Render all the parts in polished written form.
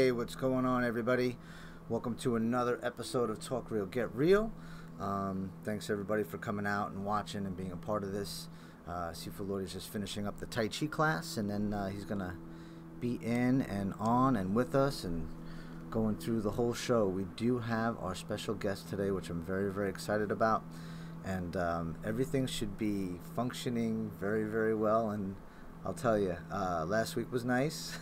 Hey, what's going on, everybody? Welcome to another episode of Talk Real, Get Real. Thanks everybody for coming out and watching and being a part of this. Shifu Lloyd is just finishing up the Tai Chi class, and then he's gonna be in and on and with us and going through the whole show. We do have our special guest today, which I'm very, very excited about, and everything should be functioning very, very well. And I'll tell you, last week was nice.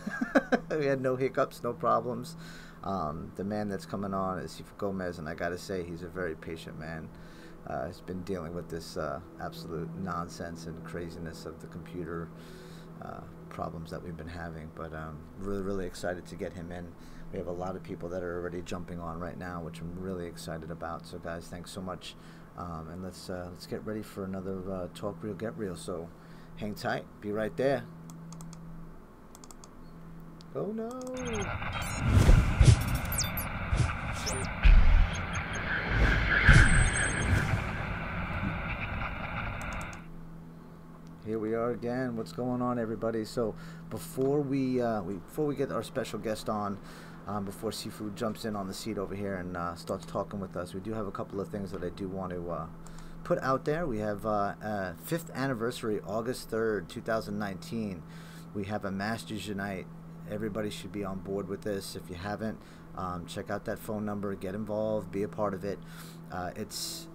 We had no hiccups, no problems. The man that's coming on is Shifu, and I gotta say, he's a very patient man. He's been dealing with this absolute nonsense and craziness of the computer problems that we've been having. But really, really excited to get him in. We have a lot of people that are already jumping on right now, which I'm really excited about. So guys, thanks so much. And let's get ready for another Talk Real, Get Real. So hang tight, be right there. Oh no! Here we are again. What's going on, everybody? So before we get our special guest on, before Shifu jumps in on the seat over here and starts talking with us, we do have a couple of things that I do want to put out there. We have 5th anniversary, August 3rd, 2019. We have a Masters Unite. Everybody should be on board with this. If you haven't, check out that phone number, get involved, be a part of it. It's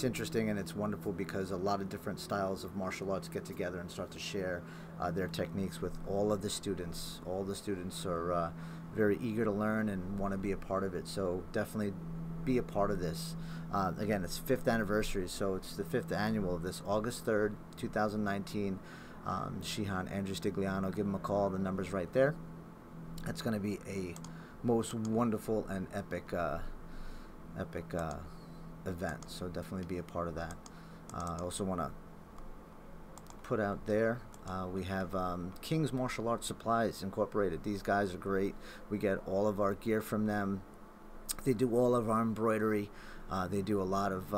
interesting and it's wonderful because a lot of different styles of martial arts get together and start to share their techniques with all of the students. All the students are very eager to learn and want to be a part of it. So definitely be a part of this. Again, it's 5th anniversary, so it's the 5th annual of this, August 3rd, 2019. Shihan, Andrew Stigliano, give him a call. The number's right there. It's going to be a most wonderful and epic event, so definitely be a part of that. I also want to put out there, we have King's Martial Arts Supplies Incorporated. These guys are great. We get all of our gear from them. They do all of our embroidery. They do a lot of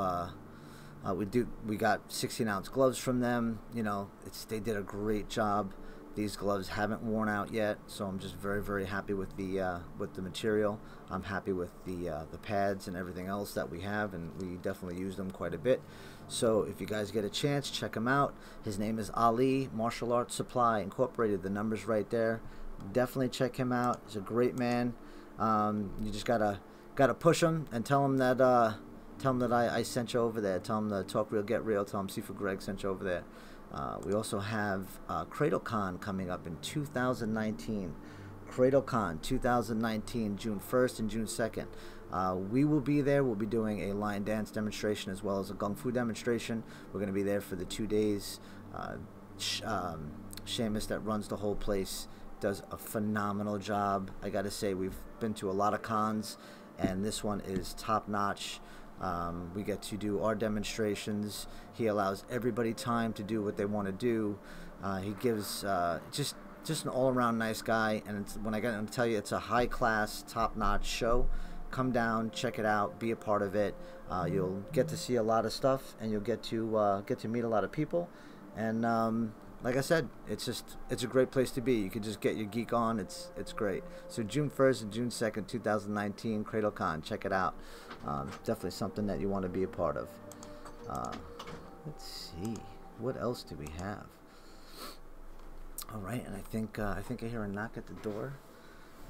we got 16-ounce gloves from them. You know, they did a great job. These gloves haven't worn out yet, so I'm just very, very happy with the material. I'm happy with the pads and everything else that we have, and we definitely use them quite a bit. So if you guys get a chance, check him out. His name is Ali Martial Arts Supply Incorporated. The number's right there. Definitely check him out. He's a great man. You just gotta push him and tell him that I sent you over there. Tell him the Talk Real, Get Real. Tell him Shifu Gregg sent you over there. We also have CradleCon coming up in 2019. CradleCon 2019, June 1st and June 2nd. We will be there. We'll be doing a line dance demonstration as well as a Kung Fu demonstration. We're going to be there for the 2 days. Seamus, that runs the whole place, does a phenomenal job. I got to say, we've been to a lot of cons, and this one is top-notch. We get to do our demonstrations. He allows everybody time to do what they want to do. He gives just an all-around nice guy, and it's, when I get to tell you, it's a high-class, top-notch show. Come down, check it out, be a part of it. You'll get to see a lot of stuff, and you'll get to meet a lot of people. And like I said, it's a great place to be. You can just get your geek on. It's great. So June 1st and June 2nd, 2019, CradleCon. Check it out. Definitely something that you want to be a part of. Let's see, what else do we have? All right, and I think I hear a knock at the door,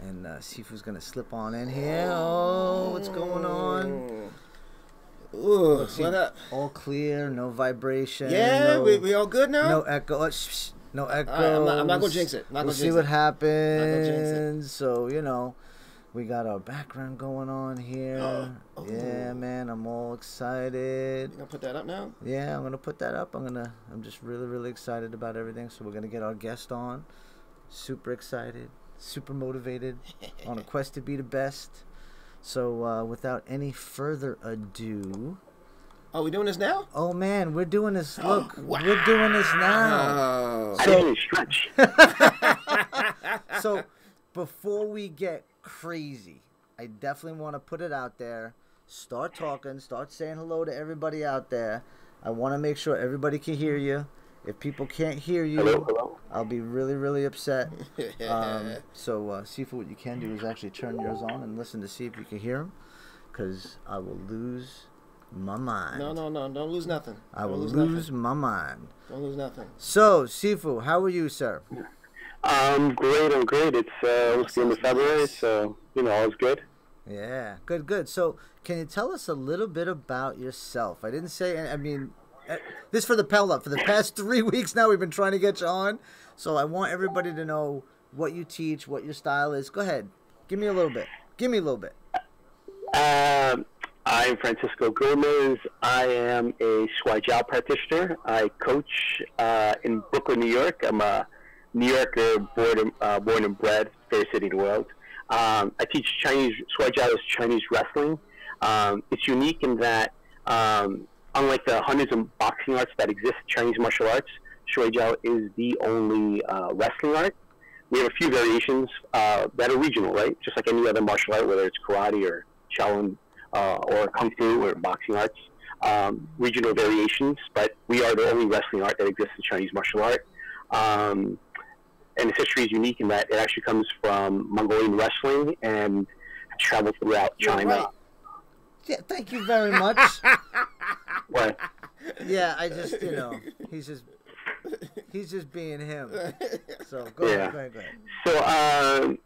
and Shifu's gonna slip on in here. Oh, what's going on? Ooh, what up? All clear, no vibration. Yeah, we all good now? No echo. No echo. I'm not gonna jinx it. We'll see what happens. So, you know, we got our background going on here. Oh. Yeah, man, I'm all excited. You gonna put that up now? Yeah, I'm gonna put that up. I'm just really, really excited about everything. So we're gonna get our guest on. Super excited, super motivated, on a quest to be the best. So without any further ado. Oh, we doing this now? Oh man, we're doing this. Look, wow. We're doing this now. I didn't stretch. So before we get crazy, I definitely want to put it out there. Start talking, start saying hello to everybody out there. I want to make sure everybody can hear you. If people can't hear you, I'll be really, really upset. So, Shifu, what you can do is actually turn yours on and listen to see if you can hear him, because I will lose my mind. No, don't lose nothing. I will lose my mind. Don't lose nothing. So, Shifu, how are you, sir? I'm great. It's almost the end of February, so all's good. Yeah, good. So, can you tell us a little bit about yourself? I didn't say. I mean, this for the Pella. For the past 3 weeks now, we've been trying to get you on. So, I want everybody to know what you teach, what your style is. Go ahead, give me a little bit. I'm Francisco Gomez. I am a Shuai Jiao practitioner. I coach in Brooklyn, New York. I'm a New Yorker, born and bred, favorite city in the world. I teach Shuai Jiao is Chinese wrestling. It's unique in that, unlike the hundreds of boxing arts that exist in Chinese martial arts, Shuai Jiao is the only wrestling art. We have a few variations that are regional, right? Just like any other martial art, whether it's karate or Shaolin or kung fu or boxing arts, regional variations. But we are the only wrestling art that exists in Chinese martial art. And its history is unique in that it actually comes from Mongolian wrestling and traveled throughout China. Right. Yeah, thank you very much. What? Yeah, I just, he's just being him. So go ahead. So as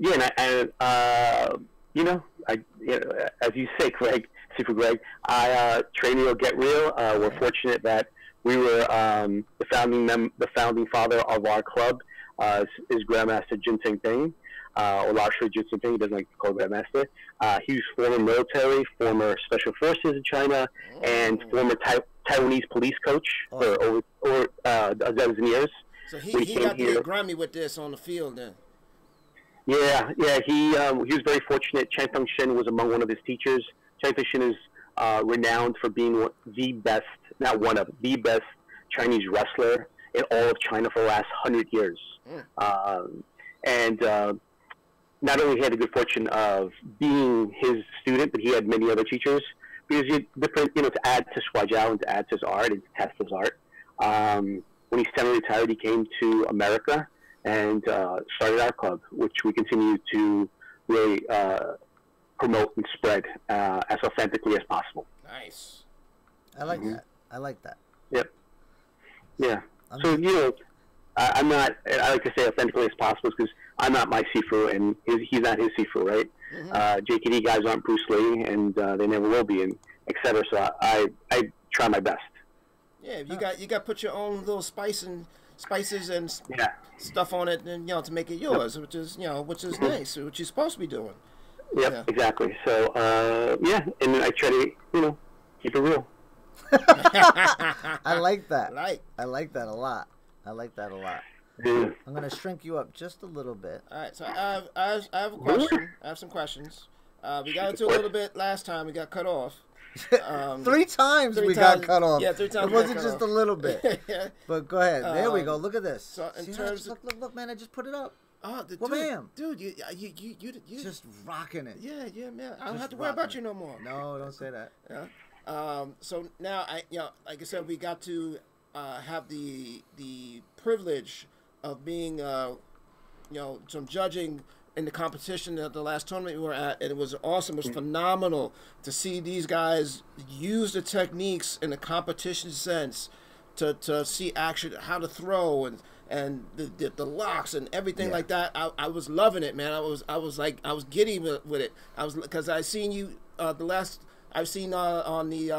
you say, Gregg, Shifu Gregg, I train real, get real. We're fortunate that we were the founding father of our club. Is Grandmaster Jin Ping, or Lao Shui Jin Ping. He doesn't like to call Grandmaster. He was former military, former special forces in China, and former Taiwanese police coach for over a dozen years. So he got to get grimy with this on the field then. Yeah. He was very fortunate. Chang Feng Shen was among one of his teachers. Chang Feng Shen is renowned for being the best Chinese wrestler in all of China for the last 100 years. And not only had the good fortune of being his student, but he had many other teachers. Because he had different, to add to Shuai Jiao and to add to his art and to test his art. When he semi-retired, he came to America and started our club, which we continue to really promote and spread as authentically as possible. Nice. I like that. I like that. Yep. Yeah. So, I'm not, I like to say authentically as possible because I'm not my Shifu and he's not his Shifu, right? JKD guys aren't Bruce Lee and they never will be, and et cetera. So I try my best. Yeah, you got to put your own little spices and stuff on it, and to make it yours, which is nice, which you're supposed to be doing. Yep, exactly. So and I try to keep it real. I like that. I like that a lot. Yeah. I'm gonna shrink you up just a little bit. All right, so I have a question. I have some questions. We got into a little bit last time. We got cut off. 3 times we got cut off. Yeah, 3 times. It wasn't just a little bit. Yeah. But go ahead. There we go. Look at this. So in See terms how look, man! I just put it up. Oh, dude, you just rocking it. Yeah, man. I don't have to worry about you no more. No, don't say that. Yeah. So now like I said, we got to have the privilege of being some judging in the competition at the last tournament we were at, and it was awesome. It was phenomenal to see these guys use the techniques in the competition sense to see action, how to throw and the locks and everything like that. I was loving it, man. I was giddy with it. Because I seen you I've seen on the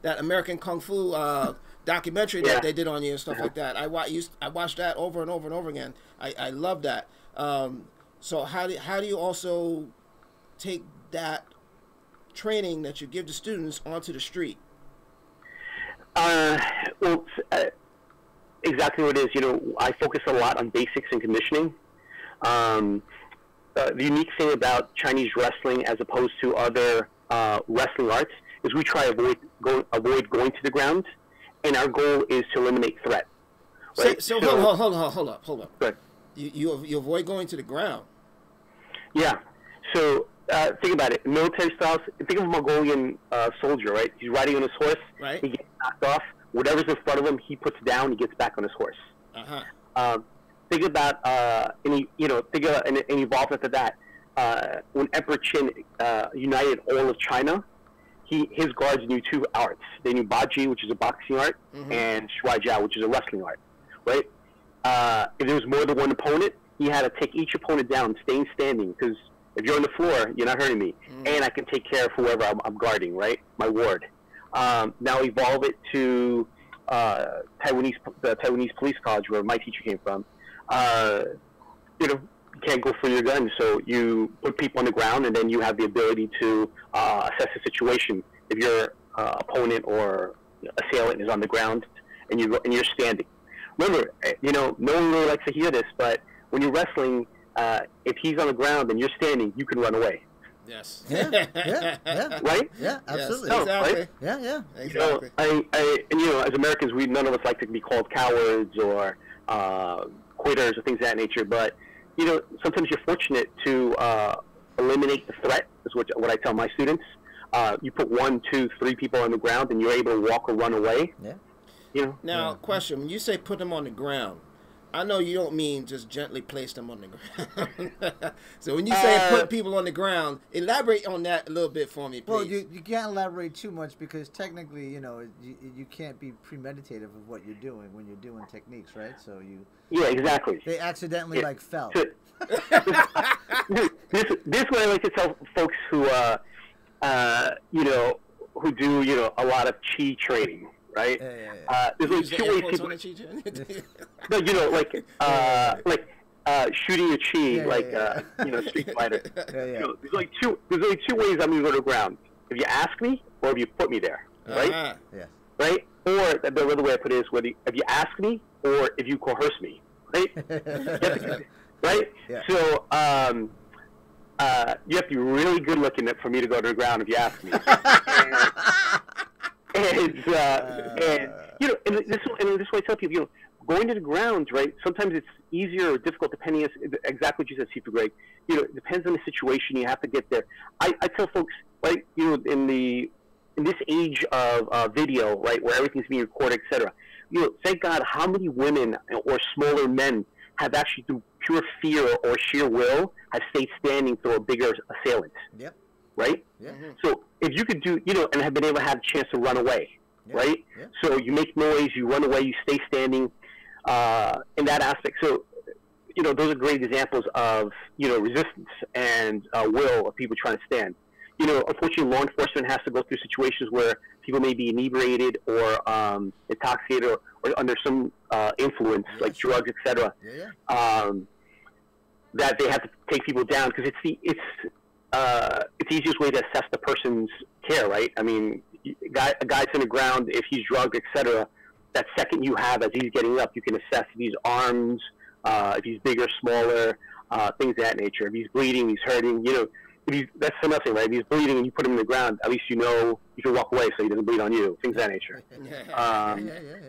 that American Kung Fu documentary that they did on you and stuff like that. I watched that over and over and over again. I love that. So how do you also take that training that you give to students onto the street? Exactly what it is. I focus a lot on basics and conditioning. The unique thing about Chinese wrestling as opposed to other wrestling arts is we try to avoid going to the ground, and our goal is to eliminate threat. Right? So hold up. Good. You avoid going to the ground. Yeah. So think about it. Military styles. Think of a Mongolian soldier, right? He's riding on his horse. Right. He gets knocked off. Whatever's in front of him, he puts down. He gets back on his horse. Think about think about and evolved after that. When Emperor Qin united all of China, his guards knew two arts. They knew Baji, which is a boxing art, and Shuai Jiao, which is a wrestling art. Right? If there was more than one opponent, he had to take each opponent down, staying standing, because if you're on the floor, you're not hurting me, and I can take care of whoever I'm guarding, right? My ward. Now evolve it to the Taiwanese police college, where my teacher came from. You can't go for your gun, so you put people on the ground, and then you have the ability to assess the situation. If your opponent or assailant is on the ground, and you're standing. Remember, no one really likes to hear this, but when you're wrestling, if he's on the ground and you're standing, you can run away. Yes. Yeah. Right? Yeah, absolutely. Yes, exactly. Right? Yeah. Exactly. As Americans, none of us like to be called cowards or quitters or things of that nature. But sometimes you're fortunate to eliminate the threat. Is what I tell my students. You put 1, 2, 3 people on the ground, and you're able to walk or run away. Yeah. Now, question: when you say put them on the ground, I know you don't mean just gently place them on the ground. So when you say put people on the ground, elaborate on that a little bit for me, please. Well, you can't elaborate too much because technically, you can't be premeditative of what you're doing when you're doing techniques, right? So Yeah, exactly. They accidentally fell. This is what I like to tell folks who who do a lot of chi training. Right? There's like 2 ways people. No, shooting your chi, Street Fighter. There's only two ways I'm gonna go to the ground. If you ask me, or if you put me there, right? Yeah. Right? Or the other way I put it is if you ask me, or if you coerce me, right? Right? Yeah. So you have to be really good looking for me to go to the ground if you ask me. And this is why I tell people, going to the ground, right? Sometimes it's easier or difficult depending on exactly what you said, Shifu, Gregg. It depends on the situation. You have to get there. I tell folks, right? In this age of video, right, where everything's being recorded, etc. Thank God, how many women or smaller men have actually, through pure fear or sheer will, have stayed standing through a bigger assailant. Yep. Right? Yeah. So if you could do, and have been able to have a chance to run away, right? Yeah. So you make noise, you run away, you stay standing in that aspect. So, those are great examples of, resistance and will of people trying to stand. Unfortunately, law enforcement has to go through situations where people may be inebriated or intoxicated or under some influence, like drugs, etc. That they have to take people down because it's the easiest way to assess the person's care, right? I mean, a guy's in the ground, if he's drugged, etc. That second you have as he's getting up, you can assess if he's arms, if he's bigger, smaller, things of that nature. If he's bleeding, he's hurting. That's for nothing, right? If he's bleeding and you put him in the ground, at least you can walk away so he doesn't bleed on you. Things of that nature.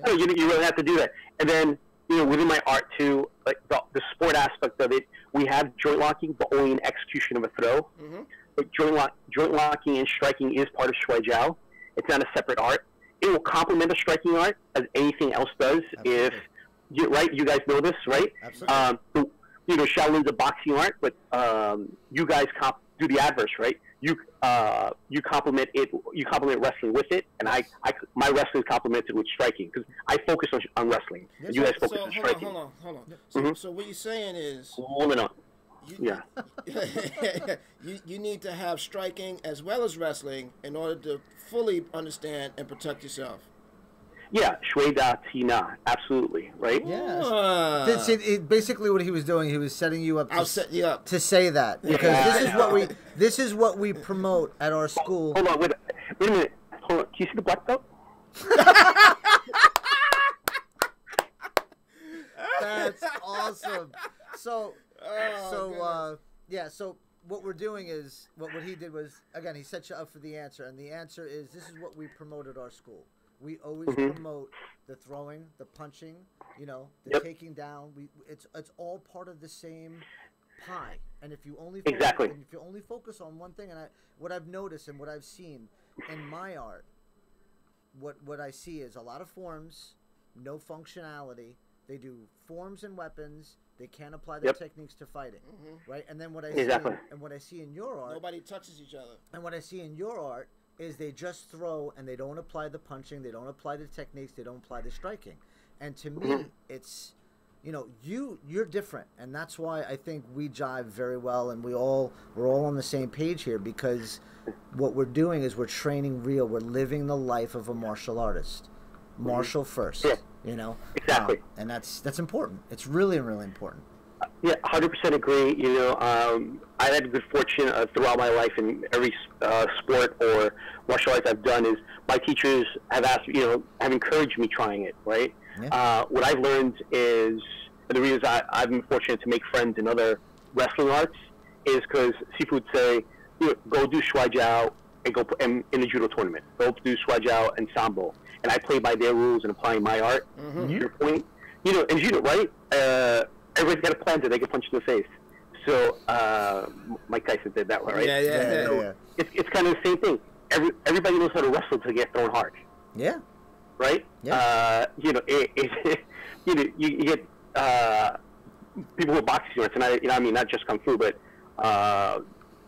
You really have to do that. And then within my art too, like the sport aspect of it, we have joint locking, but only in execution of a throw. But joint locking and striking is part of Shuai Jiao. It's not a separate art. It will complement a striking art as anything else does. Absolutely. You guys know this, right? Absolutely. Shaolin's a boxing art, but you guys do the adverse, right? You complement it. You complement wrestling with it, and my wrestling is complemented with striking because I focus on wrestling. And you guys focus on striking. Hold on. So what you're saying is, hold on. you need to have striking as well as wrestling in order to fully understand and protect yourself. Yeah, Shui Da Ti Na, absolutely, right? Yeah. Basically, what he was doing, he was setting you up. Set you up to say that because this is what we promote at our school. Hold on, wait a minute. Hold on. Can you see the black belt? That's awesome. So what we're doing is what he did was, again, he set you up for the answer, and the answer is this is what we promote at our school. We always promote the throwing, the punching, the taking down. It's all part of the same pie. And if you only focus on one thing, and what I've noticed and what I've seen in my art, what I see is a lot of forms, no functionality, They do forms and weapons. They can't apply their techniques to fighting, right? And then what I see in your art, nobody touches each other. And what I see in your art is they just throw and they don't apply the punching, they don't apply the techniques, they don't apply the striking. And to me, it's, you know, you're different, and that's why I think we jive very well, and we're all on the same page here, because what we're doing is we're training real. We're living the life of a martial artist, martial first. Yeah. You know, exactly, and that's important. It's really, really important. Yeah, 100% agree. You know, I've had good fortune throughout my life in every sport or martial arts I've done. Is my teachers have asked, you know, have encouraged me trying it. Right. Yeah. What I've learned is, and the reason I've been fortunate to make friends in other wrestling arts is because Shifu would say, you know, go do Shuai Jiao and go in the judo tournament. Go do Shuai Jiao and Sambo. And I play by their rules and applying my art. To your point, you know, and judo, right? Everybody's got a plan that they can punch in the face. So Mike Tyson did that one, right? Yeah. So it's kind of the same thing. Everybody knows how to wrestle to get thrown hard. Yeah. Right. Yeah. You know, you know, you get people with boxing arts, and you know, I mean, not just kung fu, but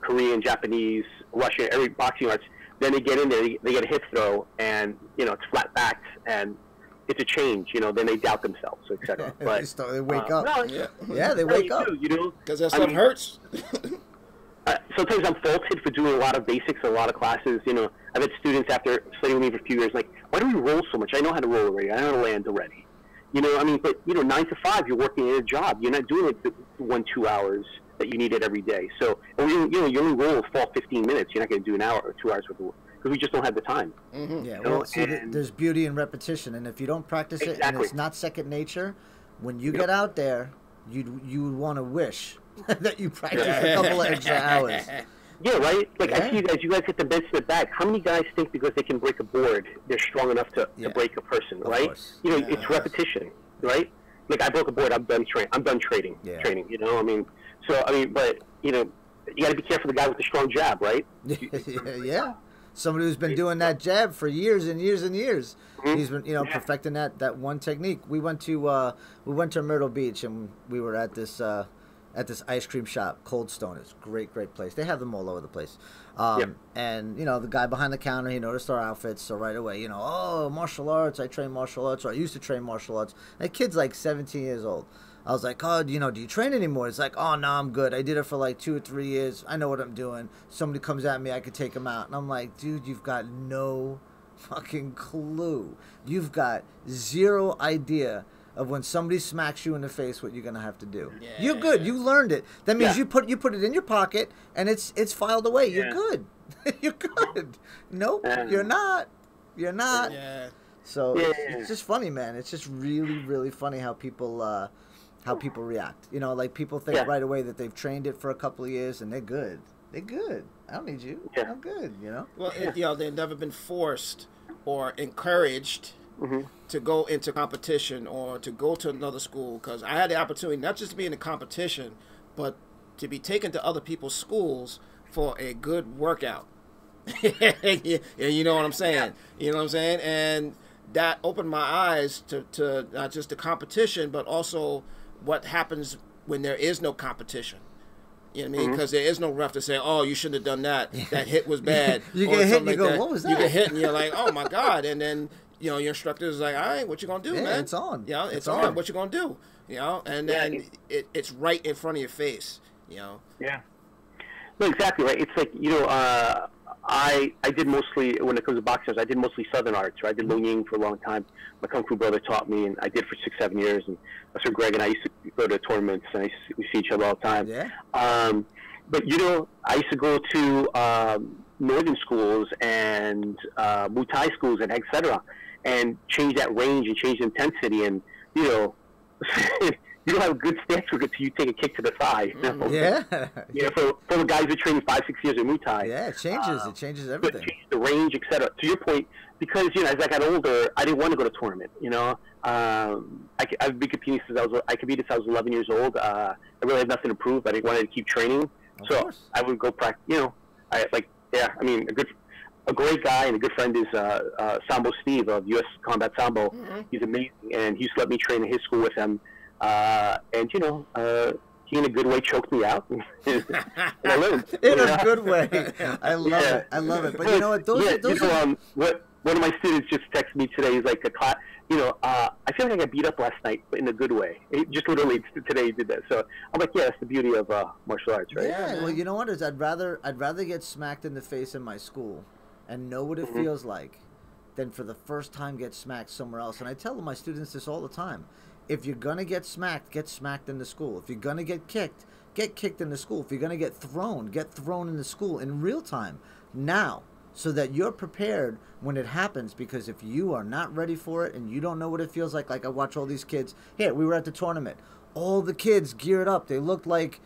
Korean, Japanese, Russian, every boxing arts. Then they get in there, they get a hip throw, and, you know, it's flat backed, and it's a change, you know, then they doubt themselves, etc. But they wake up. No, they wake up. You know, because that stuff hurts. Sometimes I'm faulted for doing a lot of basics, a lot of classes. You know, I've had students after studying with me for a few years, like, why do we roll so much? I know how to roll already. I know how to land already. You know, I mean, but, you know, 9 to 5, you're working in a job. You're not doing it 1-2 hours that you need it every day. So, and you know, you only roll for 15 minutes. You're not going to do an hour or 2 hours worth of work, because we just don't have the time. Yeah, well, see, there's beauty in repetition, and if you don't practice it and it's not second nature, when you get out there, you want to wish that you practice a couple of extra hours. Yeah, right? Like, I see you guys hit the bench in the back. How many guys think because they can break a board, they're strong enough to break a person, right? You know, it's repetition, right? Like, I broke a board, I'm done trading, you know? I mean, so, I mean, but, you know, you got to be careful of the guy with the strong jab, right? Yeah. Somebody who's been doing that jab for years and years and years. He's been, you know, perfecting that one technique. We went to Myrtle Beach, and we were at this ice cream shop, Cold Stone. It's a great place. They have them all over the place. And, you know, the guy behind the counter, he noticed our outfits, so right away, you know, oh, martial arts, I train martial arts, or I used to train martial arts. And the kid's like 17 years old. I was like, oh, you know, do you train anymore? It's like, oh, no, I'm good. I did it for like 2 or 3 years. I know what I'm doing. Somebody comes at me, I could take him out. And I'm like, dude, you've got no fucking clue. You've got zero idea of when somebody smacks you in the face what you're going to have to do. Yeah. You're good. You learned it. That means you put it in your pocket, and it's filed away. You're good. You're good. Nope, you're not. You're not. Yeah. So it's just funny, man. It's just really, really funny how people react. You know, like, people think right away that they've trained it for a couple of years and they're good. They're good. I don't need you. I'm good, you know? Well, you know, they've never been forced or encouraged to go into competition or to go to another school, because I had the opportunity not just to be in a competition, but to be taken to other people's schools for a good workout. You know what I'm saying? You know what I'm saying? And that opened my eyes to not just the competition, but also what happens when there is no competition. You know what I mean? Because there is no ref to say, oh, you shouldn't have done that. That hit was bad. You get hit and you go, what was that? You get hit and you're like, oh, my God. And then, you know, your instructor is like, all right, what you going to do, man? It's on. You know, it's on. What you going to do? You know? And then it's right in front of your face, you know? Yeah. No, exactly right. It's like, you know, I did mostly, when it comes to boxers, I did mostly Southern arts. Right? I did Lo Ying for a long time. My Kung Fu brother taught me, and I did for 6-7 years. And so Gregg and I used to go to tournaments, and we see each other all the time. Yeah. But, you know, I used to go to northern schools and Muay Thai schools and et cetera, and change that range and change the intensity. And, you know, you don't have a good stance with it until you take a kick to the thigh. You know? Yeah. You know, for the guys who train 5-6 years in Muay Thai. Yeah, it changes. It changes everything. It changes the range, etc. To your point, because, you know, as I got older, I didn't want to go to tournament. You know, I've been competing since I competed since I was 11 years old. I really had nothing to prove. I didn't want to keep training, so I would go practice. You know, I mean, a great guy and a good friend is Sambo Steve of U.S. Combat Sambo. He's amazing, and he used to let me train in his school with him. And he in a good way choked me out. And I learned in a good way. I love it. I love it. But you know what? One of my students just texted me today. He's like, I feel like I got beat up last night, but in a good way. He just literally today he did that. So I'm like, yeah, that's the beauty of martial arts, right? Yeah. Well, you know what? I'd rather get smacked in the face in my school and know what it feels like than for the first time get smacked somewhere else. And I tell my students this all the time. If you're going to get smacked in the school. If you're going to get kicked in the school. If you're going to get thrown in the school in real time now, so that you're prepared when it happens. Because if you are not ready for it and you don't know what it feels like I watch all these kids. Here, we were at the tournament. All the kids geared up. They looked like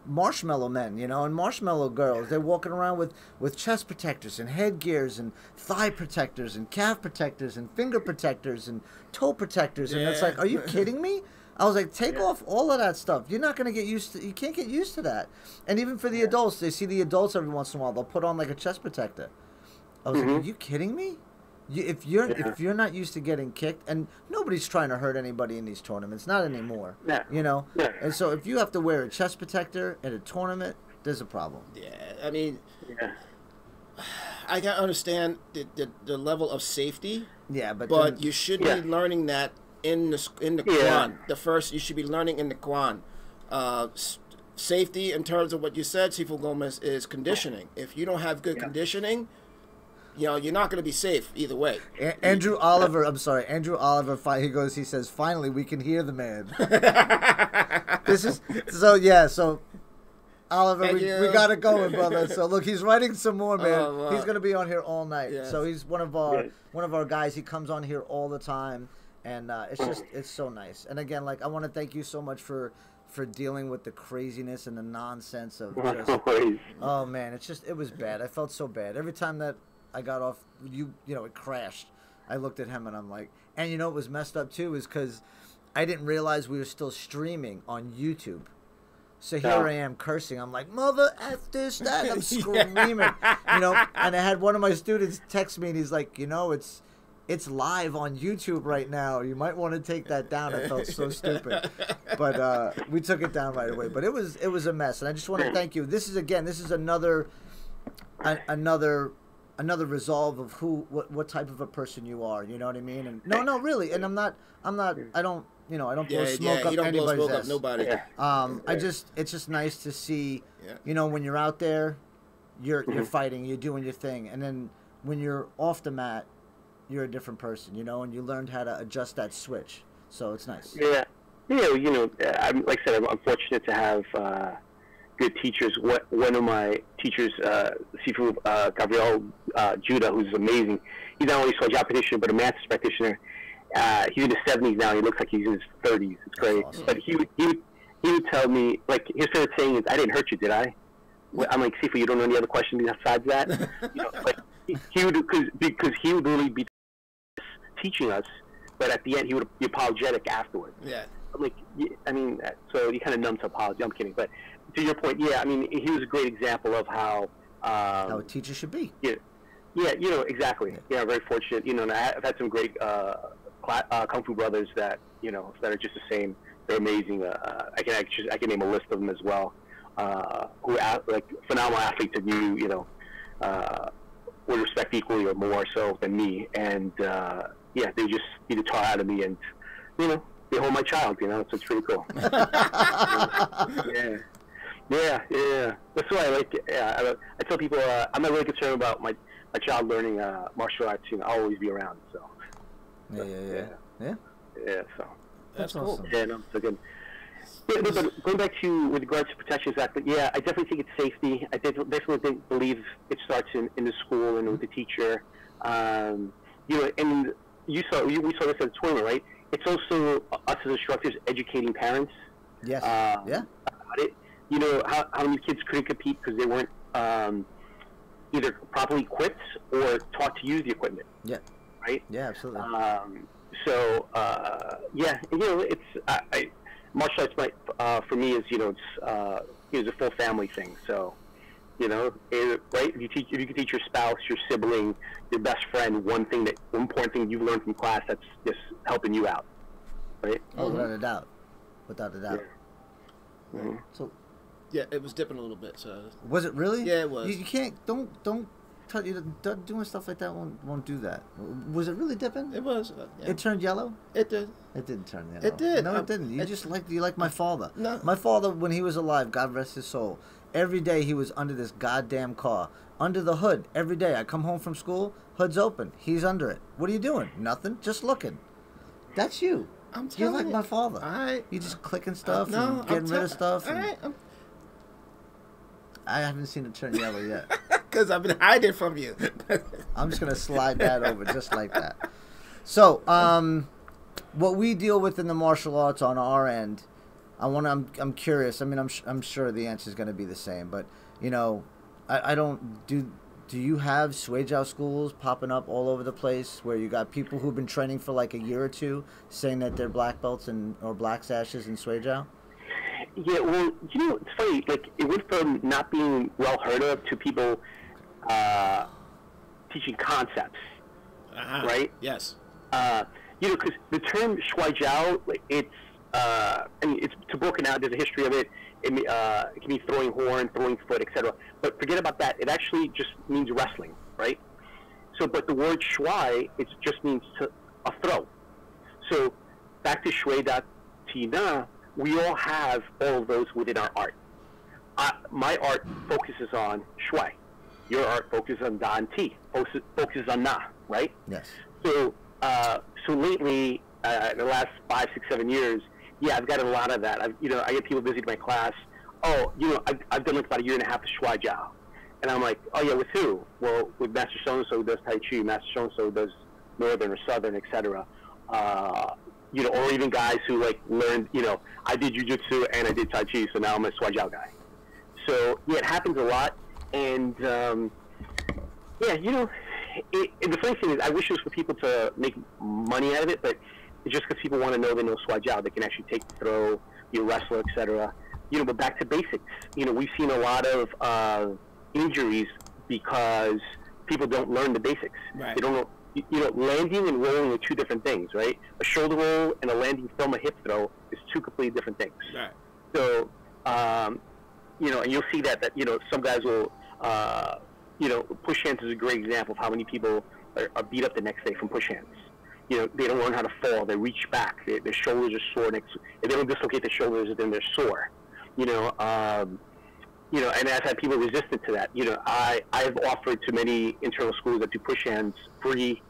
marshmallow men, and marshmallow girls. They're walking around with chest protectors and headgears and thigh protectors and calf protectors and finger protectors and toe protectors. And it's like, are you kidding me? I was like, take off all of that stuff. You're not going to get used to. You can't get used to that. And even for the adults, they see the adults every once in a while. They'll put on like a chest protector. I was like, are you kidding me? If you're not used to getting kicked, and nobody's trying to hurt anybody in these tournaments, not anymore. And so if you have to wear a chest protector at a tournament, there's a problem. Yeah, I mean, I can understand the level of safety. Yeah, but you should be learning that in the Quran. The first you should be learning in the Quran. Safety in terms of what you said, Shifu Gomez, is conditioning. If you don't have good conditioning, you're not going to be safe either way. Andrew Oliver, he says, finally we can hear the man. So Oliver, we got it going, brother. So look, he's writing some more, man. He's going to be on here all night. Yes. So he's one of our guys. He comes on here all the time. And it's so nice. And again, I want to thank you so much for dealing with the craziness and the nonsense of just, oh man, it was bad. I felt so bad. Every time that I got off, it crashed. I looked at him and I'm like, and what was messed up too is because I didn't realize we were still streaming on YouTube. So here I am cursing. I'm like, mother F this, that. I'm screaming, And I had one of my students text me and he's like, it's live on YouTube right now. You might want to take that down. I felt so stupid, but we took it down right away. But it was a mess, and I just want to thank you. This is another resolve of what type of a person you are. You know what I mean? And no, really. And I don't blow smoke up anybody's ass. Nobody. It's just nice to see. When you're out there, you're fighting, you're doing your thing, and then when you're off the mat, you're a different person, and you learned how to adjust that switch. So it's nice. Yeah. I'm like I said, I'm fortunate to have good teachers. One of my teachers, Shifu Gabriel Judah, who's amazing. He's not only a job practitioner, but a master's practitioner. He's in his 70s now. He looks like he's in his 30s. It's great. Awesome. But he would tell me, his favorite saying is, "I didn't hurt you, did I?" I'm like, Shifu, you don't know any other questions besides that? He would, because he would really be teaching us, but at the end he would be apologetic afterwards. Yeah. I'm like, so he kind of numb to apology. I'm kidding, but to your point, he was a great example of how a teacher should be. Exactly. Yeah, very fortunate. And I've had some great kung fu brothers that that are just the same. They're amazing. I can name a list of them as well. Who phenomenal athletes that you would respect equally or more so than me, and they just beat the tar out of me, and they hold my child, so it's pretty cool. Yeah. That's why I like it. I tell people I'm not really concerned about my child learning martial arts. I'll always be around. So. Yeah. So. That's cool. Awesome. Yeah, no, so good. Yeah, but going back to with regards to protection, exactly. Yeah, I definitely think it's safety. I definitely believe it starts in the school and with the teacher. And we saw this at the tournament, right? It's also us as instructors educating parents. Yes. About it. How many kids couldn't compete because they weren't either properly equipped or taught to use the equipment. Yeah. Right. Yeah, absolutely. It's martial arts for me is it's a full family thing. So right? If you can teach your spouse, your sibling, your best friend one important thing you've learned from class, that's just helping you out, right? Oh, without a doubt. Without a doubt. Yeah. Mm-hmm. So, yeah, it was dipping a little bit. So was it really? Yeah, it was. You can't. Don't. Doing stuff like that won't do that. Was it really dipping? It was. Yeah. It turned yellow. It did. It didn't turn yellow. It did. No, it didn't. You like my father. No. My father, when he was alive, God rest his soul, every day he was under this goddamn car, under the hood. Every day I come home from school, hood's open, he's under it. What are you doing? Nothing. Just looking. That's you. I'm telling you. You're like my father. All right. You just clicking stuff no, and getting rid of stuff. All right. I haven't seen it turn yellow yet. Because I've been hiding from you. I'm just gonna slide that over just like that. So, what we deal with in the martial arts on our end, I'm curious. I mean, I'm sure the answer is gonna be the same, but I don't do. Do you have Sui Jiao schools popping up all over the place where you got people who've been training for like a year or two saying that they're black belts or black sashes in Sui Jiao? Yeah, well, it's funny. Like, it went from not being well heard of to people teaching concepts, right? Yes. Because the term Shui Jiao, it's broken out. There's a history of it. It can be throwing horn, throwing foot, etc. But forget about that. It actually just means wrestling, right? So, but the word Shui, it just means a throw. So, back to Shui Da Ti Na, we all have all of those within our art. My art focuses on Shui. Your art focuses on Da and Ti, focuses on Na, right? Yes. So, lately, the last 5, 6, 7 years, yeah, I've got a lot of that. I get people visiting my class. Oh, I've done like about a year and a half of Shui Jiao. And I'm like, oh yeah, with who? Well, with Master so-and-so who does Tai Chi, Master so-and-so who does Northern or Southern, etc. Or even guys who like learned, I did Jiu-Jitsu and I did Tai Chi, so now I'm a Shui Jiao guy. So, yeah, it happens a lot. And, and the funny thing is, I wish it was for people to make money out of it, but it's just because people want to know they know Shui Jiao. They can actually take the throw, wrestle, etc. But back to basics. We've seen a lot of injuries because people don't learn the basics. Right. They don't know. Landing and rolling are two different things, right? A shoulder roll and a landing from a hip throw is two completely different things. Right. So, and you'll see that some guys will, push hands is a great example of how many people are beat up the next day from push hands. They don't learn how to fall. They reach back. Their shoulders are sore. If they don't dislocate their shoulders, then they're sore. And I've had people resistant to that. I've offered to many internal schools that do push hands free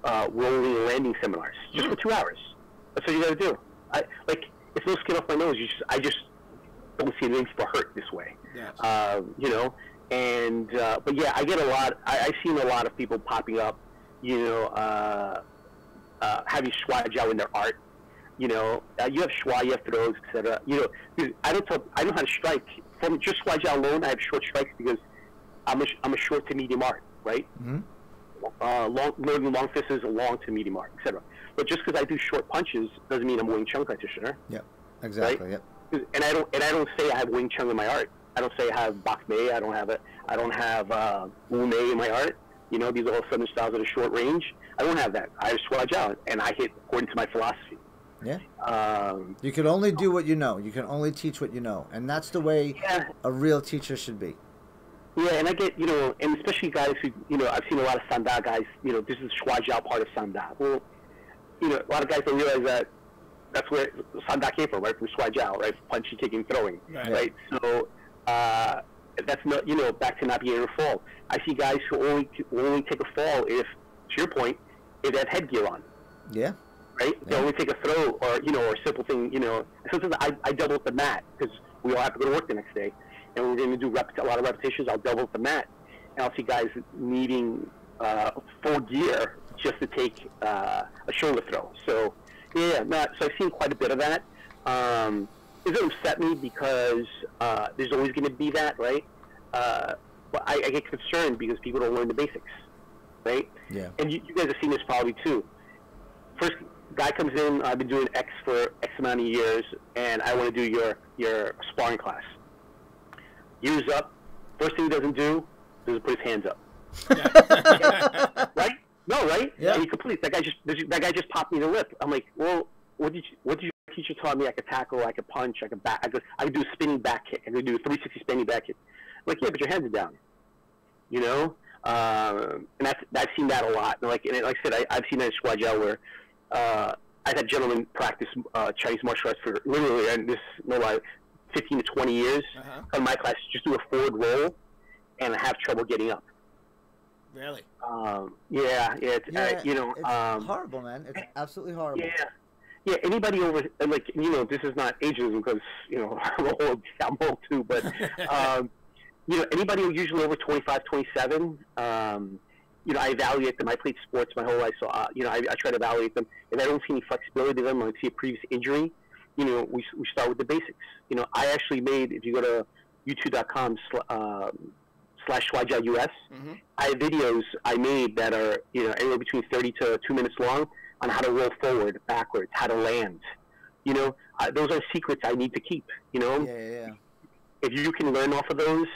rolling and landing seminars just for 2 hours. That's what you got to do. It's no skin off my nose. I just don't see any people hurt this way. Yes. But yeah, I get a lot. I've seen a lot of people popping up. Having Shui Jiao in their art. You have Shui, you have throws, etc. I know how to strike. From just Shui Jiao alone, I have short strikes because I'm a short to medium art, right? Mm-hmm. Long fist is a long to medium art, etc. But just because I do short punches doesn't mean I'm a Wing Chun practitioner. Yep, exactly. Right? Yep. And I don't say I have Wing Chun in my art. I don't say I have Bak Mei. I don't have Wu Mei in my art. These are all Southern styles at a short range. I don't have that. I have Shui Jiao, and I hit according to my philosophy. Yeah. You can only do what you know. You can only teach what you know, and that's the way a real teacher should be. Yeah, and I get, and especially guys who, I've seen a lot of Sanda guys. This is Shui Jiao part of Sanda. Well, a lot of guys don't realize that that's where Sanda came from, right? From Shui Jiao, right? Punching, kicking, throwing, right? So that's not, back to not being able to fall. I see guys who only take a fall if, to your point, if they have headgear on. Yeah. Right? Yeah. They only take a throw or, or a simple thing, Sometimes I double up the mat because we all have to go to work the next day. And we're going to do a lot of repetitions. I'll double up the mat. And I'll see guys needing full gear just to take a shoulder throw. So, so I've seen quite a bit of that. It doesn't upset me because there's always going to be that, right? But I get concerned because people don't learn the basics, right? Yeah. And you guys have seen this probably too. First guy comes in, I've been doing X for X amount of years, and I want to do your sparring class. Years up, First thing he doesn't do is put his hands up. Right? No, right? Yeah. And he completes. That guy just popped me the lip. I'm like, well, what did your teacher taught me? I could tackle, I could punch, I could do a spinning back kick. I could do a 360 spinning back kick. I'm like, yeah, but your hands are down. You know? And I've seen that a lot. And like I said, I've seen that in squad jail where I've had gentlemen practice Chinese martial arts for literally, and this no lie, 15 to 20 years. In my class, just do a forward roll and have trouble getting up. Really? Yeah. It's, you know, it's horrible, man. It's absolutely horrible. Yeah. Anybody over, like, you know, this is not ageism because, you know, I'm old too, but you know, anybody who's usually over 25, 27, you know, I evaluate them. I played sports my whole life, so, you know, I try to evaluate them. If I don't see any flexibility to them, or I see a previous injury, you know, we start with the basics. You know, I actually made, if you go to youtube.com /SWIJUS, I have videos I made that are, you know, anywhere between 30 to 2 minutes long on how to roll forward, backwards, how to land. You know, those are secrets I need to keep, you know? Yeah. If you can learn off of those,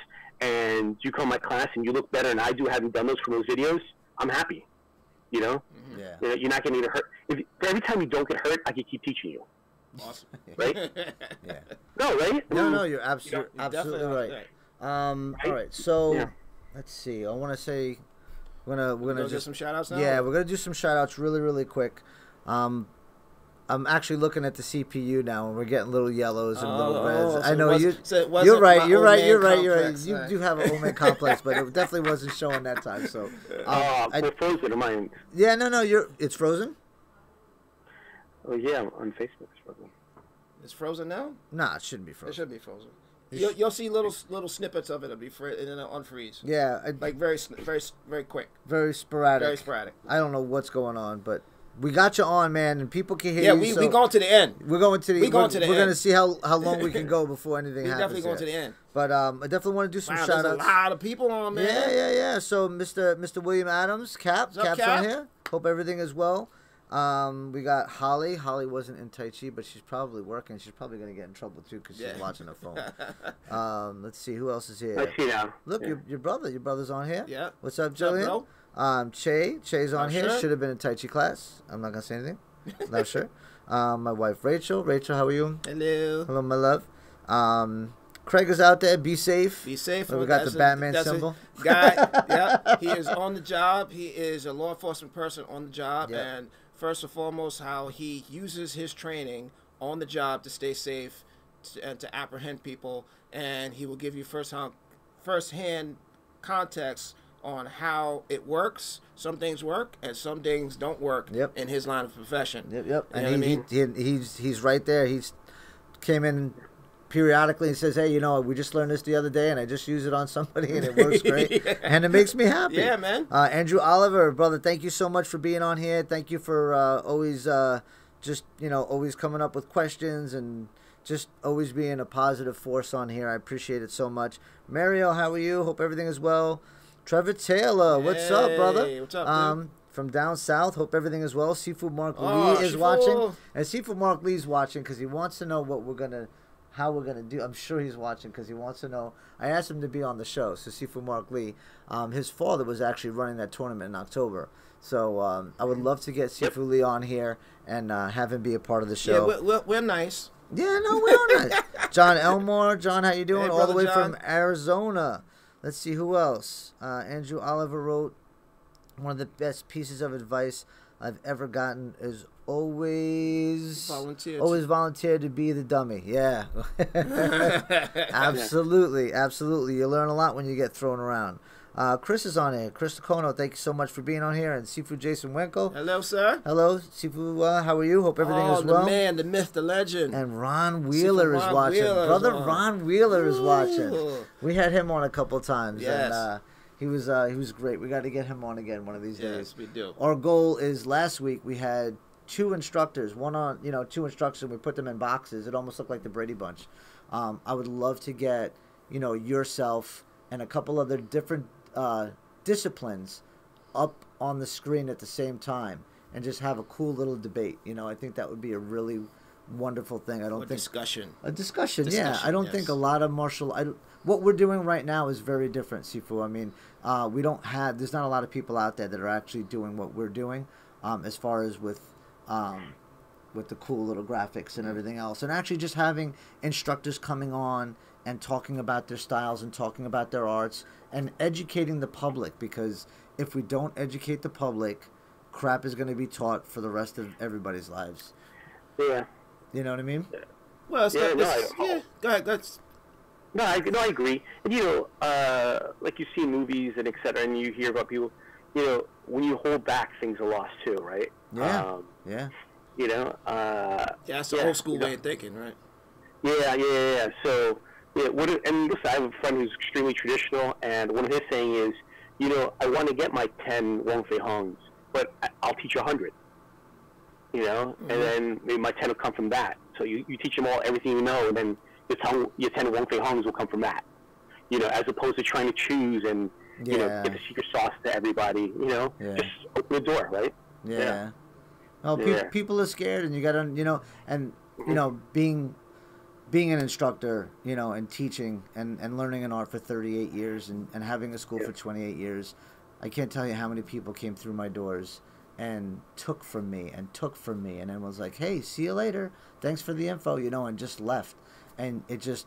and you come to my class and you look better than I do having done those from those videos, I'm happy. You know? Yeah. You know, you're not going to get hurt. For every time you don't get hurt, I can keep teaching you. Awesome. Right? Yeah. No, right? No, you're absolutely right. All right, so let's see. I want to say we're gonna do some shout outs now? Yeah, we're gonna do some shout outs really quick. I'm actually looking at the CPU now, and we're getting little yellows and little reds. I know you're right. You're right. You do have an old man complex, but it definitely wasn't showing that time. So, we're frozen. Am I? Yeah, no, it's frozen. Oh yeah, on Facebook it's frozen. It's frozen now? Nah, it shouldn't be frozen. It should be frozen. You'll see little snippets of it. It'll be and then it'll unfreeze. Yeah, like very quick. Very sporadic. Very sporadic. I don't know what's going on, but we got you on, man, and people can hear you. Yeah, we going to the end. We're going to the end. We're going to see how long we can go before anything happens. We're definitely going to the end. But I definitely want to do some shout outs. There's a lot of people on, man. Yeah. So Mr. William Adams, Cap's on here. Hope everything is well. We got Holly. Holly wasn't in Tai Chi, but she's probably working. She's probably going to get in trouble too because she's watching her phone. Let's see who else is here. Let's see now. Look, your brother's on here. Yeah. What's up, Jillian? Chay's on here. Sure. Should have been in Tai Chi class. I'm not gonna say anything. Not sure. My wife Rachel. Rachel, how are you? Hello, my love. Craig is out there. Be safe. Be safe. We got the Batman symbol. Guy, yeah, he is on the job. He is a law enforcement person on the job, and first and foremost, how he uses his training on the job to stay safe and to apprehend people, and he will give you first-hand context on how it works. Some things work and some things don't work in his line of profession. Yep. And he's right there. He's came in periodically and says, hey, you know, we just learned this the other day and I just use it on somebody and it works great. And it makes me happy. Yeah, man. Andrew Oliver, brother, thank you so much for being on here. Thank you for always just, you know, always coming up with questions and just always being a positive force on here. I appreciate it so much. Mario, how are you? Hope everything is well. Trevor Taylor, what's up, brother? What's up, dude? From down south, hope everything is well. Seafood Mark Lee is watching, and Seafood Mark Lee's watching because he wants to know how we're gonna do. I'm sure he's watching because he wants to know. I asked him to be on the show, so Seafood Mark Lee. His father was actually running that tournament in October, so I would love to get Seafood Lee on here and have him be a part of the show. Yeah, we're nice. Yeah, no, we're nice. John Elmore, John, how you doing? Hey, all the way John. from Arizona. Let's see who else. Andrew Oliver wrote, one of the best pieces of advice I've ever gotten is always volunteer to be the dummy. Yeah. Absolutely. You learn a lot when you get thrown around. Chris is on here. Chris Tacono, thank you so much for being on here. And Seafood Jason Wenko. Hello, sir. Hello, Seafood. How are you? Hope everything is well. The man, the myth, the legend. And Ron Wheeler is watching. Brother Ron Wheeler is watching. We had him on a couple times. Yes. And he was great. We got to get him on again one of these days. Yes, we do. Our goal is last week we had two instructors. Two instructors, and we put them in boxes. It almost looked like the Brady Bunch. I would love to get, yourself and a couple other different disciplines up on the screen at the same time and just have a cool little debate. I think that would be a really wonderful thing. I don't think discussion. A discussion, yeah. I don't think a lot of what we're doing right now is very different, Shifu. I mean, there's not a lot of people out there that are actually doing what we're doing, as far as with the cool little graphics and everything else, and actually just having instructors coming on and talking about their styles and talking about their arts and educating the public, because if we don't educate the public, crap is going to be taught for the rest of everybody's lives. Yeah. You know what I mean? Well, go ahead. No, I agree. And, you know, like you see in movies and et cetera, and you hear about people, you know, when you hold back, things are lost too, right? Yeah. You know, that's the old school way of thinking, right? Yeah. So, yeah, and listen, I have a friend who's extremely traditional, and one of his saying is, you know, I want to get my 10 Wong Fei Hongs, but I'll teach 100. You know, and then maybe my 10 will come from that. So you teach them all everything you know, and then your 10 Wong Fei Hongs will come from that. You know, as opposed to trying to choose and you know, get the secret sauce to everybody. You know, just open the door, right? Yeah. Oh, people are scared, and you gotta, you know, and you know, being an instructor, you know, and teaching and learning an art for 38 years and having a school for 28 years, I can't tell you how many people came through my doors and took from me and then was like, hey, see you later, thanks for the info, you know, and just left. And it just,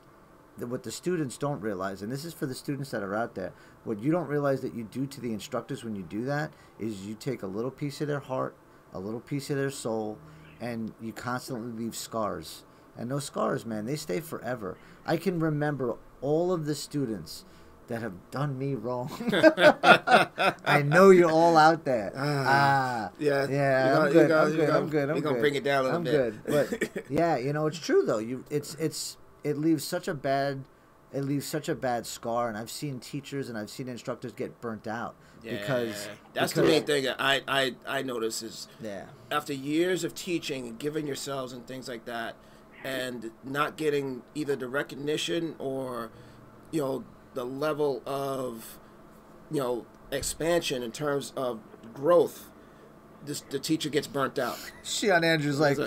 what the students don't realize, and this is for the students that are out there, what you don't realize that you do to the instructors when you do that is you take a little piece of their heart, a little piece of their soul, and you constantly leave scars. And those scars, man, they stay forever. I can remember all of the students that have done me wrong. I know you're all out there. I'm good. We're gonna bring it down a little bit. But yeah, you know, it's true though. It leaves such a bad scar, and I've seen teachers and I've seen instructors get burnt out because the main thing that I notice is after years of teaching and giving yourselves and things like that, and not getting either the recognition or, you know, the level of, you know, expansion in terms of growth, the teacher gets burnt out. Shihan Andrews like,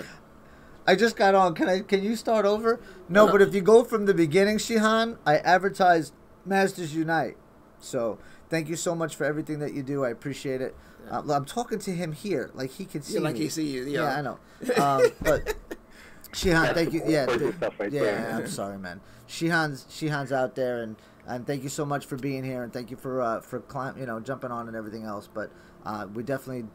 I just got on. Can you start over? No, but if you go from the beginning, Shihan, I advertised Masters Unite. So thank you so much for everything that you do. I appreciate it. I'm talking to him here, like he can see me. Like he see you. Yeah, I know. But Shihan, thank you. I'm sorry, man. Shihan's out there, and thank you so much for being here, and thank you for jumping on and everything else. But we definitely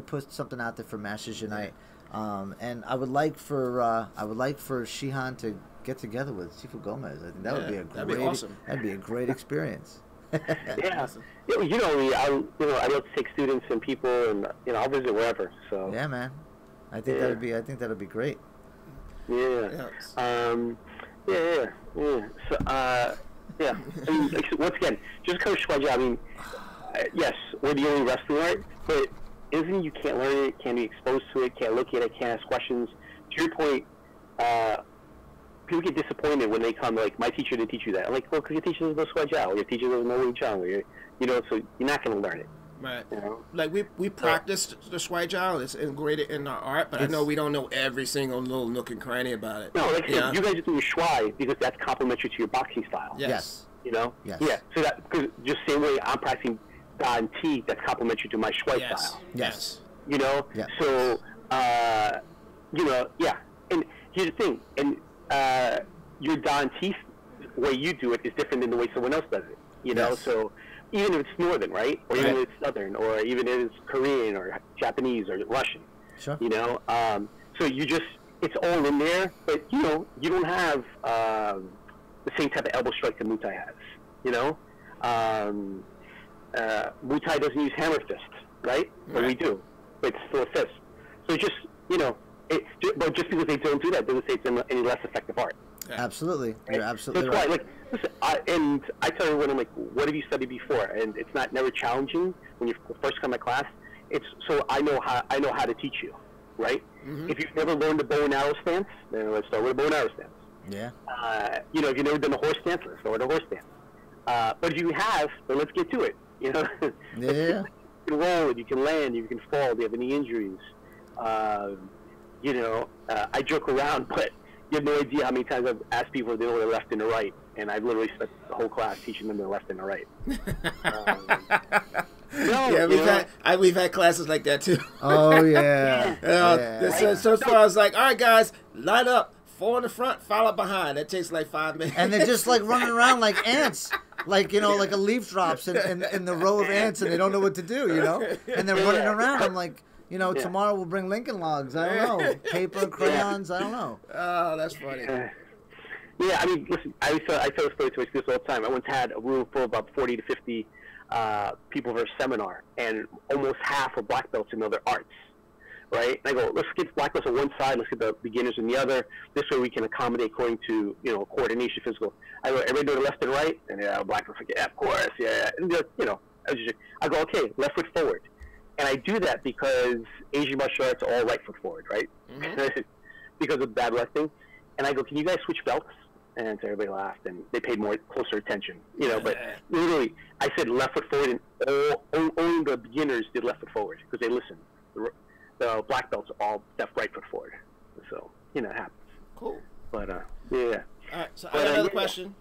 put something out there for Masters Unite. And I would like for Shihan to get together with Shifu Gomez. I think that would be awesome. That'd be a great experience. You know, I love to take students and people, and you know, I'll visit wherever. So yeah, man. I think that'd be great. Yeah. So I mean, once again, just Coach Schweiger, I mean, yes, we're the only wrestling art, but isn't you can't learn it, can't be exposed to it, can't look at it, can't ask questions. To your point, people get disappointed when they come, like, my teacher didn't teach you that. I'm like, well, because your teacher doesn't know Schweiger, or your teacher doesn't know Wing Chun, you know, so you're not going to learn it. Right. You know? Like, we practiced the Schweiger, it's integrated in our art, but I know we don't know every single little nook and cranny about it. No, like you guys are doing Schwei because that's complementary to your boxing style. Yes. You know? Yes. Yeah, so that, because just same way I'm practicing Da and T, that's complementary to my Schwei style. Yes. You know? Yeah. So, you know, and here's the thing, and your Da and T way you do it is different than the way someone else does it. You know? So, even if it's Northern, right? Or even if it's Southern, or even if it's Korean, or Japanese, or Russian. Sure. You know? So you just, it's all in there, but, you know, you don't have the same type of elbow strike that Muay Thai has. You know? Muay Thai doesn't use hammer fist, right? But we do. But it's still a fist. So just, you know, but just because they don't do that doesn't say it's any less effective art. Yeah. Absolutely. Right? You're absolutely so that's right. Why, like, listen, I tell everyone, I'm like, what have you studied before? And it's never challenging when you first come to class. It's so I know how to teach you, right? Mm-hmm. If you've never learned the bow and arrow stance, then let's start with a bow and arrow stance. Yeah. You know, if you've never done a horse stance, let's start with a horse stance. But if you have, then let's get to it. You know. Yeah. You can roll, you can land, you can fall. Do you have any injuries? I joke around, but you have no idea how many times I've asked people if they know their left and the right, and I've literally spent the whole class teaching them their left and the right. We've had classes like that too. Oh yeah. So as far as like, all right, guys, line up. 4 in the front, 5 behind. That takes like 5 minutes. And they're just like running around like ants, like like a leaf drops in the row of ants, and they don't know what to do, And they're running around. I'm like, tomorrow we'll bring Lincoln Logs. I don't know, paper, crayons. I don't know. Oh, that's funny. Yeah, I mean, listen, I tell a story to my students all the time. I once had a room full of about 40 to 50 people for a seminar, and almost half are black belts in other arts. Right? And I go, let's get black belts on one side, let's get the beginners on the other. This way we can accommodate according to, coordination, physical. I go, everybody do the left and right? And black belts like, yeah, of course, yeah. And I go, okay, left foot forward. And I do that because Asian martial arts are all right foot forward, right? Mm-hmm. Because of bad resting. And I go, can you guys switch belts? And so everybody laughed, and they paid closer attention, But literally, I said left foot forward, and only the beginners did left foot forward because they listened. The black belts are all right foot forward, so it happens. Cool. But yeah. All right. So I got another question.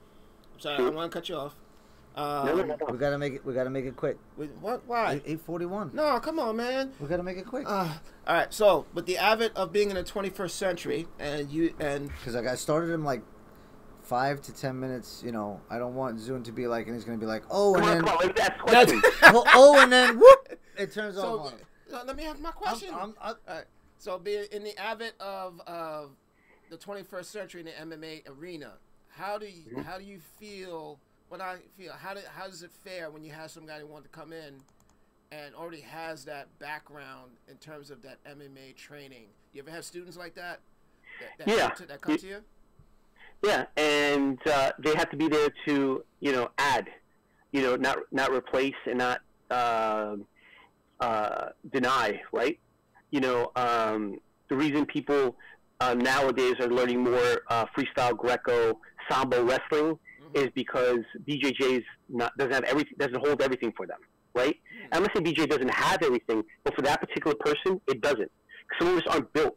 I'm sorry, I don't want to cut you off. No. We gotta make it quick. What? Why? 8:41. No, come on, man. We gotta make it quick. All right. So, with the advent of being in the 21st century, because I started in like 5 to 10 minutes. I don't want Zune to be like, and he's gonna be like, oh, and then and then whoop, it turns off. Let me ask my question. All right. So, in the advent of the 21st century in the MMA arena, how do you feel? How does it fare when you have some guy who wants to come in and already has that background in terms of that MMA training? You ever have students like that? That come to you? Yeah, and they have to be there to add, not replace and not. Deny, right? The reason people nowadays are learning more freestyle Greco Sambo wrestling is because BJJ's doesn't hold everything for them, right? I'm not saying BJ doesn't have everything, but for that particular person, it doesn't. Some of us aren't built.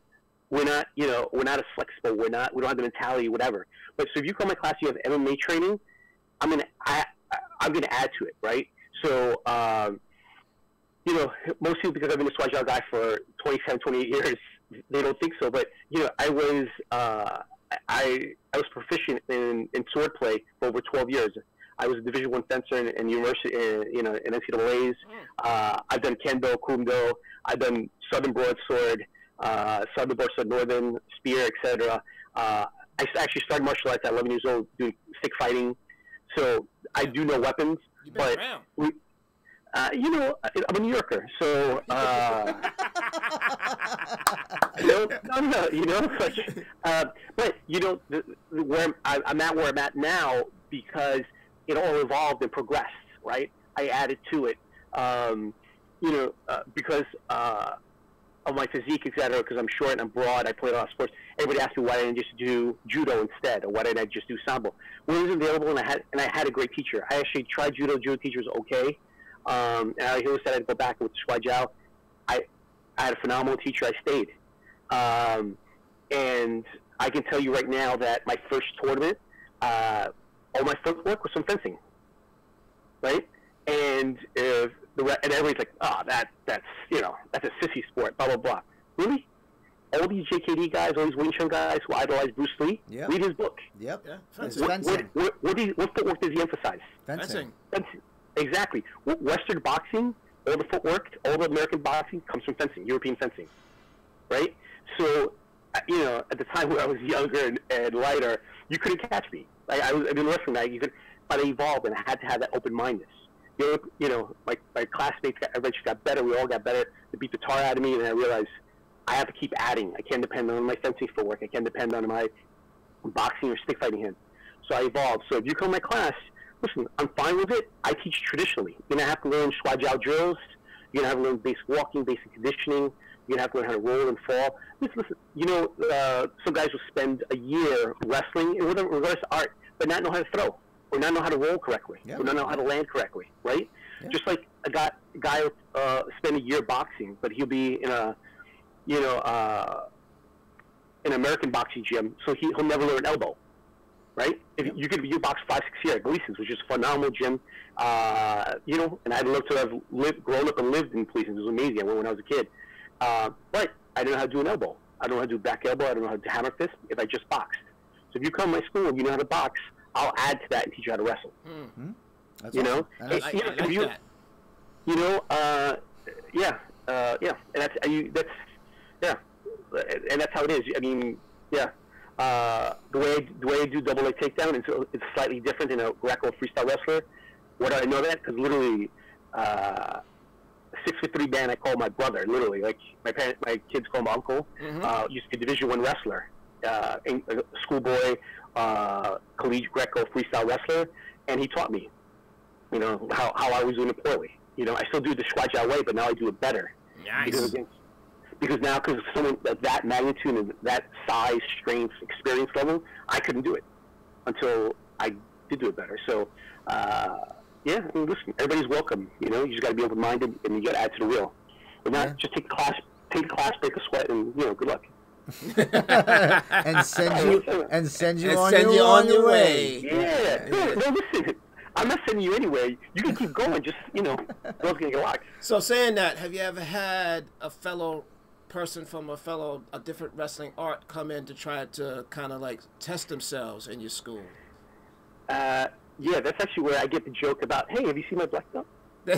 We're not, we're not as flexible. We don't have the mentality, whatever. But so if you come to my class, you have MMA training. I'm gonna add to it, right? So. Most people, because I've been a Swajal guy for 27, 28 years, they don't think so. But, I was proficient in swordplay for over 12 years. I was a Division I fencer in university, in NCAAs. I've done Kendo, Kumdo. I've done Southern Broadsword, Southern Broadsword, Northern Spear, etc. I actually started martial arts at 11 years old doing stick fighting. So I do know weapons. You've been around. I'm a New Yorker, so but where I'm at now because it all evolved and progressed, right? I added to it, because of my physique, etc. Because I'm short and I'm broad, I play a lot of sports. Everybody asked me why I didn't just do judo instead, or why didn't I just do sambo? Well, it was available, and I had a great teacher. I actually tried judo. Judo teacher was okay. And I always said I'd go back with Swai Jiao. I had a phenomenal teacher. I stayed. And I can tell you right now that my first tournament, all my footwork was some fencing. Right? And everybody's like, oh, that's a sissy sport, blah, blah, blah. Really? All these JKD guys, all these Wing Chun guys who idolize Bruce Lee, read his book. Yep. Yeah. Fencing. What footwork does he emphasize? Fencing. Exactly. Western boxing, all the footwork, all the American boxing comes from fencing, European fencing, right? So, at the time when I was younger and lighter, you couldn't catch me. I've been wrestling that, but I evolved, and I had to have that open-mindedness. My classmates eventually got better. We all got better. They beat the tar out of me, and I realized I have to keep adding. I can't depend on my fencing footwork. I can't depend on my boxing or stick fighting hands. So I evolved. So if you come to my class, listen, I'm fine with it. I teach traditionally. You're going to have to learn Swai Jiao drills. You're going to have to learn basic walking, basic conditioning. You're going to have to learn how to roll and fall. Listen, some guys will spend a year wrestling in reverse art, but not know how to throw, or not know how to roll correctly, or not know how to land correctly, right? Yeah. Just like a guy will spend a year boxing, but he'll be in a in an American boxing gym, so he'll never learn elbow, right? If you box 5-6 years at Gleason's, which is a phenomenal gym, you know, and I'd love to have grown up and lived in Gleason's. It was amazing. I went when I was a kid, but I didn't know how to do an elbow. I don't know how to do back elbow. I don't know how to hammer fist if I just boxed. So if you come to my school and you know how to box, I'll add to that and teach you how to wrestle. Mm-hmm. That's you awesome. know, I like that. You know, yeah, and that's and that's how it is. I mean, yeah. The way I do double leg takedown is it's slightly different than a Greco freestyle wrestler. What do I know that? Because literally, 6'3" man I call my brother. Literally, like my kids call him uncle. Mm-hmm. Used to be Division I wrestler, a schoolboy, collegiate Greco freestyle wrestler, and he taught me, you know, how I was doing it poorly. You know, I still do the Schwarzschild way, but now I do it better. Nice. Because now, because someone of that magnitude and that size, strength, experience level, I couldn't do it until I did do it better. So, yeah, I mean, listen, everybody's welcome. You know, you just got to be open-minded, and you got to add to the wheel. And not just take the class, break a sweat, and you know, good luck. and send you on your way. Yeah. No, listen. I'm not sending you anywhere. You can keep going. Just, you know, girls gonna get locked. So saying that, have you ever had a fellow person from a different wrestling art come in to try to kind of like test themselves in your school? Yeah, that's actually where I get the joke about, hey, have you seen my black belt? I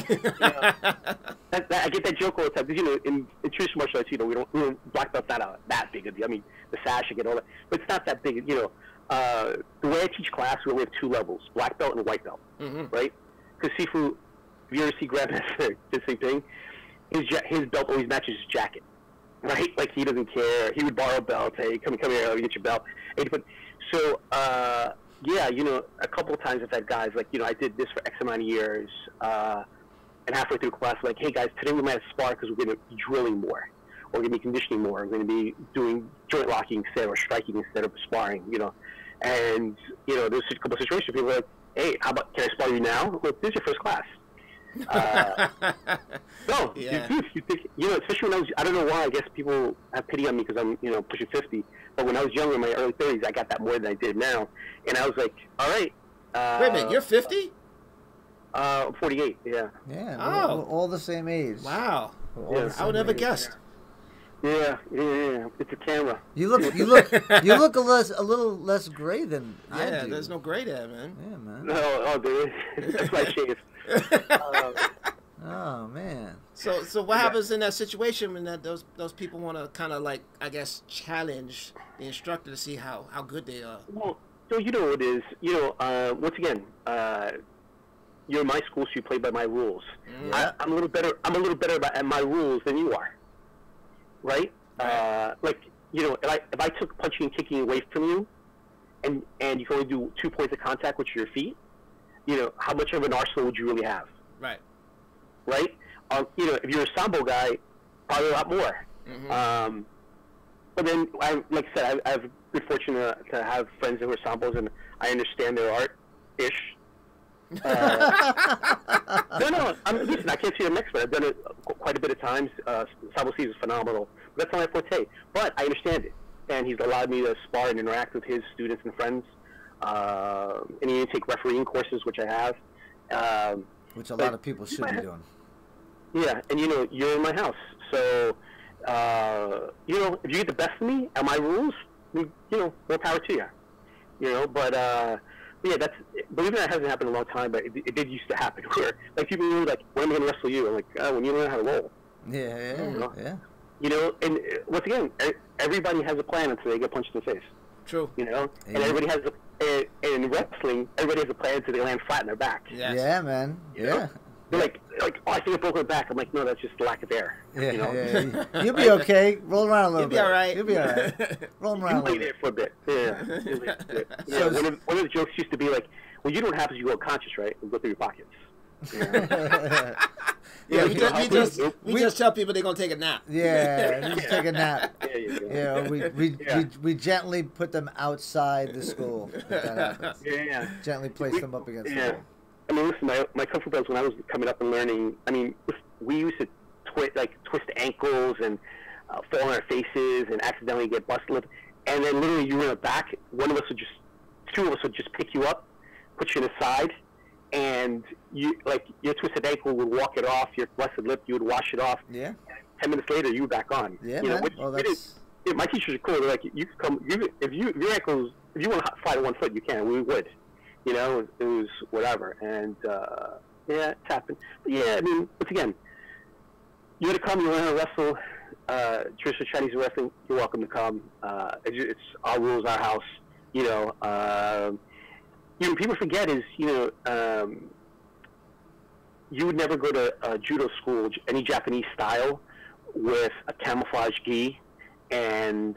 get that joke all the time. Because, you know, in traditional martial arts, you know, black belt's not that big a deal. I mean, the sash, you get all that, but it's not that big. You know, the way I teach class, we have 2 levels: black belt and white belt, right? Because Shifu, if you ever see Grandmaster, the same thing. His belt always matches his jacket, right? Like he doesn't care. He would borrow belts. Hey, come here, let me get your belt. So, yeah, you know, a couple of times I've had guys like, you know, I did this for X amount of years, and halfway through class, like, hey guys, today we might have spar because we're going to be drilling more, or we're going to be conditioning more, we're going to be doing joint locking instead, or striking instead of sparring, you know. And, you know, there's a couple of situations where people are like, hey, how about, can I spar you now? Well, this is your first class. No, yeah. you think, you know, especially when I don't know why, I guess people have pity on me because I'm, you know, pushing 50, but when I was younger, in my early 30s, I got that more than I did now, and I was like, all right. Wait a minute, you're 50? I'm 48, yeah. Yeah, Oh. we're all the same age. Wow. We're all the I would same never age. guessed. Yeah. It's a camera. You look a little less gray than I Yeah, do. there's no gray there, man. Yeah, man. No, dude. That's why I shaved. Oh man. So what happens in that situation when those people want to kind of like, I guess, challenge the instructor to see how good they are? Well, so you know what it is. You know, once again, you're in my school, so you play by my rules. Yeah. I'm a little better at my rules than you are. Right? Like, you know, if I took punching and kicking away from you, and you can only do 2 points of contact, which are your feet, you know, how much of an arsenal would you really have? Right. Right? You know, if you're a sambo guy, probably a lot more. But then, like I said, I've been fortunate to have friends that were sambos, and I understand their art-ish. No, listen, I can't say I'm an expert. I've done it quite a bit of times. Sambo Steve is phenomenal. But that's not my forte. But I understand it. And he's allowed me to spar and interact with his students and friends. And he didn't take refereeing courses, which I have. Which a lot of people should be doing. Yeah, and you know, you're in my house. So, you know, if you get the best of me and my rules, you know, more power to you. You know, but yeah, believe me, that hasn't happened in a long time, but it did used to happen where, like, people were like, when am I going to wrestle you? I'm like, when you learn how to roll. Yeah. You know, and once again, everybody has a plan until they get punched in the face. True. You know, and everybody has in wrestling, everybody has a plan until they land flat in their back. Yes. Yeah, man. You know? They're like, oh, I think I broke my back. I'm like, no, that's just lack of air. Yeah, you know? yeah. You'll be okay. Roll around a little bit. You'll be all right. You'll be all right. Roll around a You little lay there bit. for a bit. Yeah. Yeah. So- One of the jokes used to be like, well, you know what happens? You go unconscious, right? You go through your pockets. Yeah, Yeah, we just tell people they're gonna take a nap. Yeah, just take a nap. There you go. You know, we gently put them outside the school. If that happens. Yeah. Gently place them up against the Yeah. wall. I mean, listen, my kung fu belts, when I was coming up and learning, I mean, we used to twist ankles and fall on our faces and accidentally get busted lip. and then literally you were in the back. Two of us would just pick you up, put you in the side, and you like your twisted ankle would walk it off, your busted lip, you would wash it off. Yeah. 10 minutes later, you were back on. Yeah, you know, man. Well, that's... Yeah, my teachers are cool. They're like, you can come. If your ankles, if you want to fly to 1 foot, you can. We would. You know, it was whatever. And yeah, it's happened. But yeah, I mean, once again, you want to come. You want to wrestle traditional Chinese wrestling. You're welcome to come. It's our rules, our house. You know, people forget is you would never go to judo school, any Japanese style, with a camouflage gi and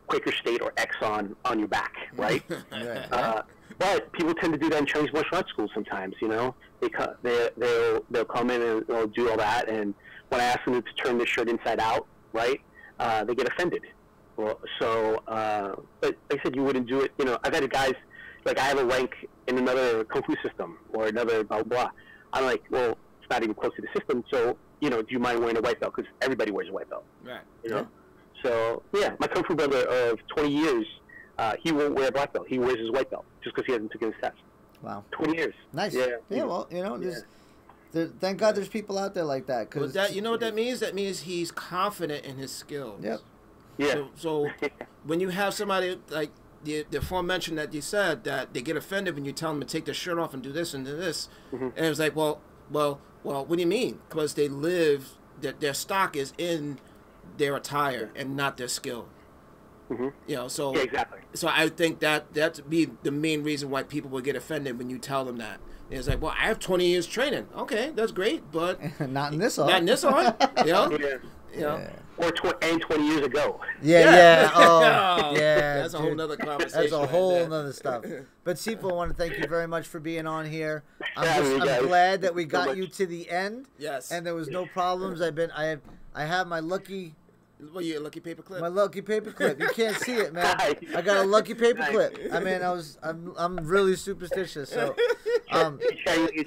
Quaker State or Exxon on your back, right? Yeah. But people tend to do that in Chinese martial arts schools sometimes. You know, they'll come in and they'll do all that, and when I ask them to turn their shirt inside out, right, they get offended. Well, so, but like I said, you wouldn't do it. You know, I've had guys like I have a rank in another kung fu system or another blah blah. I'm like, well, it's not even close to the system, so. You know, do you mind wearing a white belt? Because everybody wears a white belt. Right. You know? So, yeah, my Kung Fu brother of 20 years, he won't wear a black belt. He wears his white belt just because he hasn't taken his test. Wow. 20 years. Nice. Yeah. Yeah, well, you know, thank God there's people out there like that. Cause that, you know what that means? That means he's confident in his skills. Yep. Yeah. So when you have somebody like the aforementioned that you said that they get offended when you tell them to take their shirt off and do this and do this, and it's like, well, what do you mean? Because they live, their stock is in their attire and not their skill. You know, so yeah, exactly. So I think that's be the main reason why people will get offended when you tell them that. It's like, well, I have 20 years training. Okay, that's great, but not in this art. Not in this art. You know. Yeah. You know? Or 20 years ago. Yeah. Oh, yeah. That's a whole nother conversation. That's a whole nother stuff. But Shifu, I want to thank you very much for being on here. I'm glad that we got you to the end. Yes. And there was no problems. I have my lucky. Well, your lucky paper clip. My lucky paper clip. You can't see it, man. I got a lucky paper clip. I mean, I'm really superstitious. So, I'm channeling the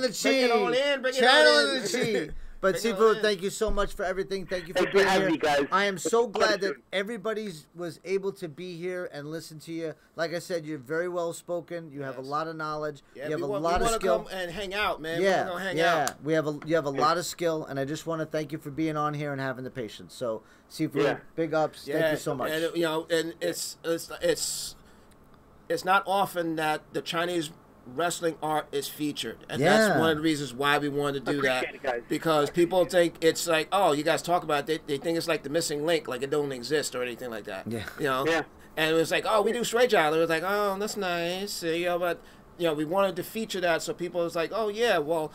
chi. Channeling the chi. But Shifu, thank you so much for everything. Thank you for being here. Me, guys. I am so glad that everybody was able to be here and listen to you. Like I said, you're very well spoken. You have a lot of knowledge. Yeah, you have a lot of skill. Come and hang out, man. Yeah, We're hang out. You have a lot of skill, and I just want to thank you for being on here and having the patience. So, Shifu, big ups. Thank you so much. And you know, and it's not often that the Chinese wrestling art is featured, and that's one of the reasons why we wanted to do that, because people think it's like, oh, you guys talk about it, they think it's like the missing link, like it don't exist or anything like that. You know. And it was like, oh, we do straight job. It was like, oh, that's nice, you know. But you know, we wanted to feature that, so people was like, oh yeah, well,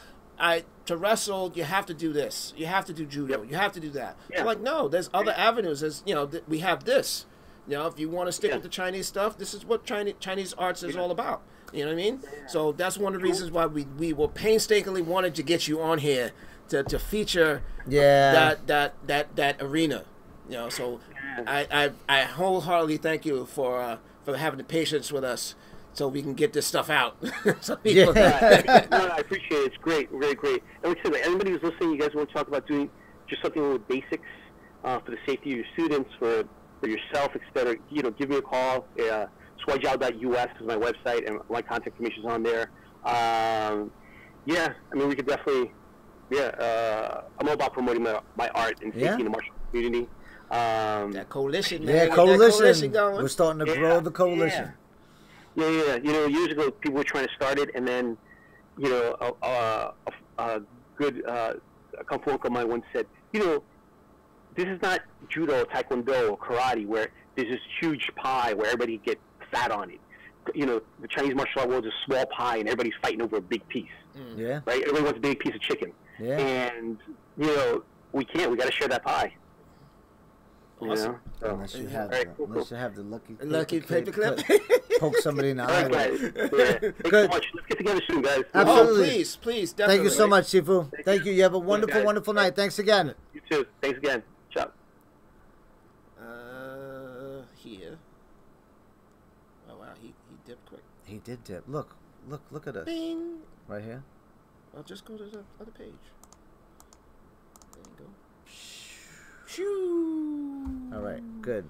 to wrestle you have to do this, you have to do judo, you have to do that. I'm like, no, there's other avenues. There's, you know, we have this. You know, if you want to stick with the Chinese stuff, this is what Chinese arts is all about. You know what I mean? So that's one of the reasons why we were painstakingly wanted to get you on here to feature that arena. You know, so I wholeheartedly thank you for having the patience with us so we can get this stuff out. So people no, I appreciate it. It's great, really great. And like I said, anybody who's listening, you guys want to talk about doing just something with basics for the safety of your students, for yourself, etc. You know, give me a call. Swijiao.us is my website, and my contact information is on there. Yeah, I mean, we could definitely. Yeah, I'm all about promoting my art and safety in the martial community. That coalition, man. Yeah, coalition. We're starting to grow the coalition. Yeah. You know, years ago, people were trying to start it, and then, you know, a good kung fu uncle of mine once said, you know, this is not judo, taekwondo, or karate where there's this huge pie where everybody gets fat on it. You know, the Chinese martial art world is a small pie, and everybody's fighting over a big piece. Yeah. Right? Everybody wants a big piece of chicken. Yeah. And, you know, we can't. We got to share that pie. Awesome. You know? So, unless you have the lucky paper clip. Poke somebody in the eye. All right, guys. Thanks so much. Let's get together soon, guys. Absolutely. Oh, please, definitely. Thank you so much, Shifu. Thank you. You have a wonderful, wonderful night. Thanks again. You too. Thanks again. Ciao. Here. Oh wow, he dipped quick. He did dip. Look at us. Bing. Right here. I'll just go to the other page. There you go. Shoo. All right, good.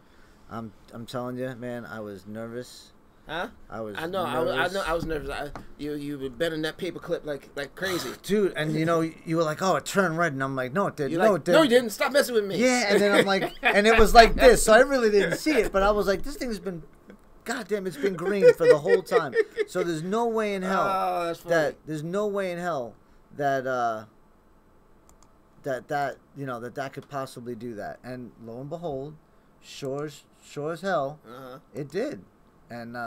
I'm telling you, man, I was nervous. Huh? I was. I know. I was nervous. You were bending that paperclip like crazy, dude. And you know, you were like, "Oh, it turned red," and I'm like, "No, it didn't. No, it didn't. No, you didn't. Stop messing with me." Yeah, and then I'm like, and it was like this, so I really didn't see it, but I was like, "This thing's been, goddamn, it's been green for the whole time." So there's no way in hell there's no way in hell that that could possibly do that. And lo and behold, sure as hell, it did. And,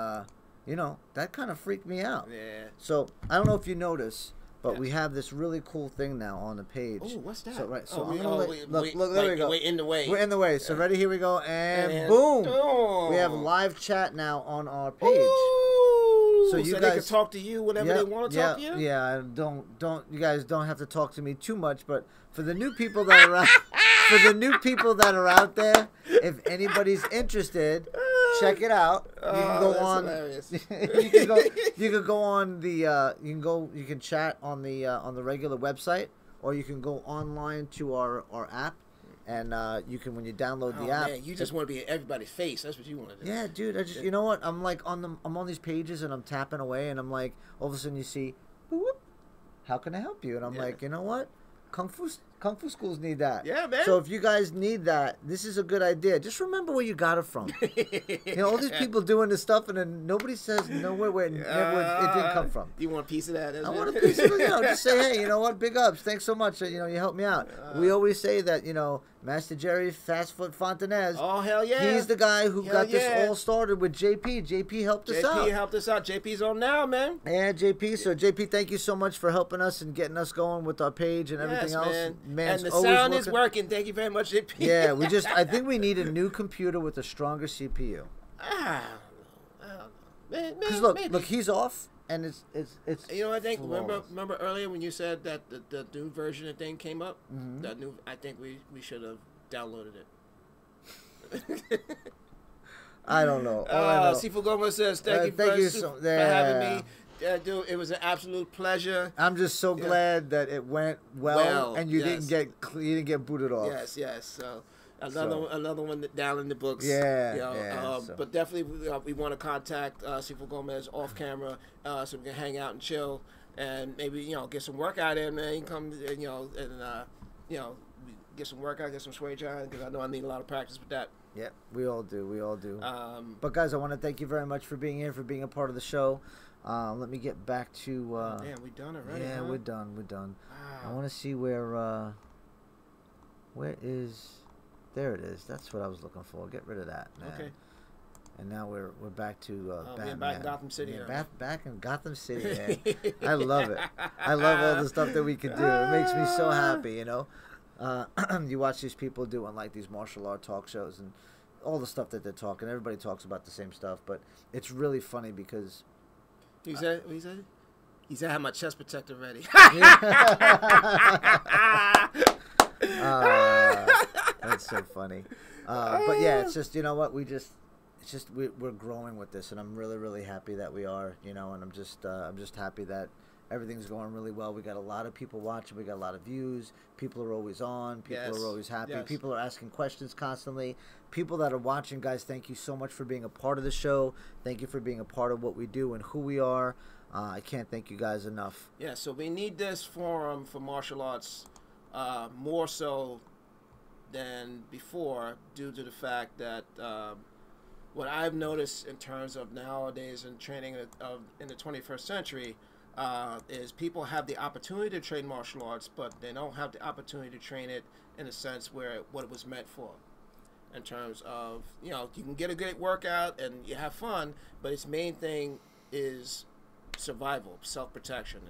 you know, that kind of freaked me out. Yeah. So, I don't know if you notice, but we have this really cool thing now on the page. Oh, what's that? So, right, so look, there we go. We're in the way. We're in the way. So, ready? Here we go. And boom. We have live chat now on our page. Ooh, so you guys, they can talk to you whenever they want to talk to you? Yeah, don't, you guys don't have to talk to me too much, but for the new people that are out there, if anybody's interested, check it out. You can go on. You can go on the. You can chat on the regular website, or you can go online to our app, and you can, when you download the app. Man, you just want to be in everybody's face. That's what you want to do. Yeah, dude. You know what? I'm like I'm on these pages and I'm tapping away, and I'm like, all of a sudden you see, whoop, how can I help you? And I'm like, you know what? Kung Fu schools need that. Yeah, man. So if you guys need that, this is a good idea. Just remember where you got it from. You know, all these people doing this stuff, and then nobody says where it didn't come from. You want a piece of that? I want a piece of it. You know, just say, hey, you know what? Big ups. Thanks so much. You know, you helped me out. We always say that, you know, Master Jerry Fast Foot Fontanez. Oh, hell yeah. He's the guy who got this all started with JP. JP helped us out. JP helped us out. JP's on now, man. Yeah, JP. So, JP, thank you so much for helping us and getting us going with our page and everything else. And the sound is working. Thank you very much, JP. Yeah, I think we need a new computer with a stronger CPU. Because look, he's off, and it's. You know, I think remember earlier when you said that the new version of the thing came up. I think we should have downloaded it. I don't know. Shifu Gomez says thank you for having me. Dude, it was an absolute pleasure. I'm just so glad that it went well and you didn't get booted off. Yes. So another one down in the books. But definitely we want to contact Shifu Gomez off camera so we can hang out and chill and maybe get some workout in, man. You can come and get some workout, get some swage on, because I know I need a lot of practice with that. Yeah, we all do. But guys, I want to thank you very much for being here, for being a part of the show. Let me get back to. Damn, we done already. Yeah, huh? we're done. Wow. I want to see where is. There it is. That's what I was looking for. Get rid of that, man. Okay. And now we're back to Batman. Back in Gotham City. Back in Gotham City, man. I love it. I love all the stuff that we can do. It makes me so happy, you know. You watch these people doing like these martial art talk shows and all the stuff that they're talking. Everybody talks about the same stuff, but it's really funny because. He said, he said, I have my chest protector ready. That's so funny. But yeah, it's just, you know what, we're growing with this, and I'm really, really happy that we are, you know, and I'm just happy that everything's going really well. We got a lot of people watching. We got a lot of views. People are always on. People are always happy. Yes. People are asking questions constantly. People that are watching, guys, thank you so much for being a part of the show. Thank you for being a part of what we do and who we are. I can't thank you guys enough. Yeah, so we need this forum for martial arts more so than before, due to the fact that what I've noticed in terms of nowadays in training in the 21st century is people have the opportunity to train martial arts, but they don't have the opportunity to train it in a sense what it was meant for. In terms of, you can get a great workout and you have fun, but its main thing is survival, self-protection.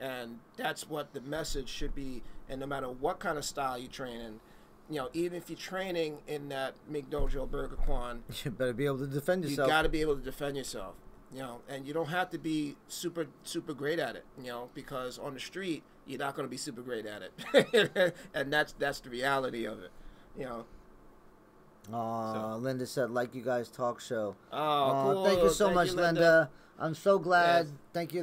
And that's what the message should be. And no matter what kind of style you train in, even if you're training in that McDojo Burger Kwan, you better be able to defend yourself. You got to be able to defend yourself. And you don't have to be super great at it, because on the street you're not going to be super great at it, and that's the reality of it, So. Linda said, like you guys talk show. Cool. Thank you so much, Linda. I'm so glad. Yes. Thank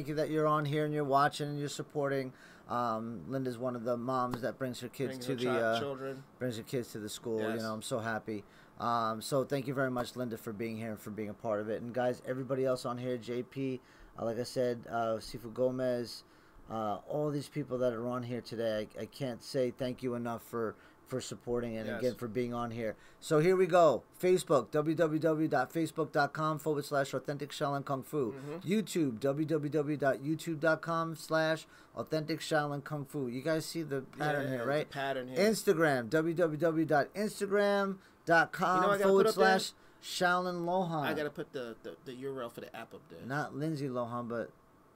you that you're on here and you're watching and you're supporting. Linda's one of the moms that brings her kids to the children. Brings her kids to the school. Yes. You know, I'm so happy. So thank you very much, Linda, for being here and for being a part of it. And guys, everybody else on here, JP, like I said, Shifu Gomez, all these people that are on here today, I can't say thank you enough for supporting and again for being on here. So here we go. Facebook, www.facebook.com/Authentic Shaolin Kung Fu. YouTube, www.youtube.com/Authentic Shaolin Kung Fu. You guys see the pattern here, right? The pattern here. Instagram, www.instagram.com/Shaolin Lohan. I gotta put the URL for the app up there. Not Lindsay Lohan, but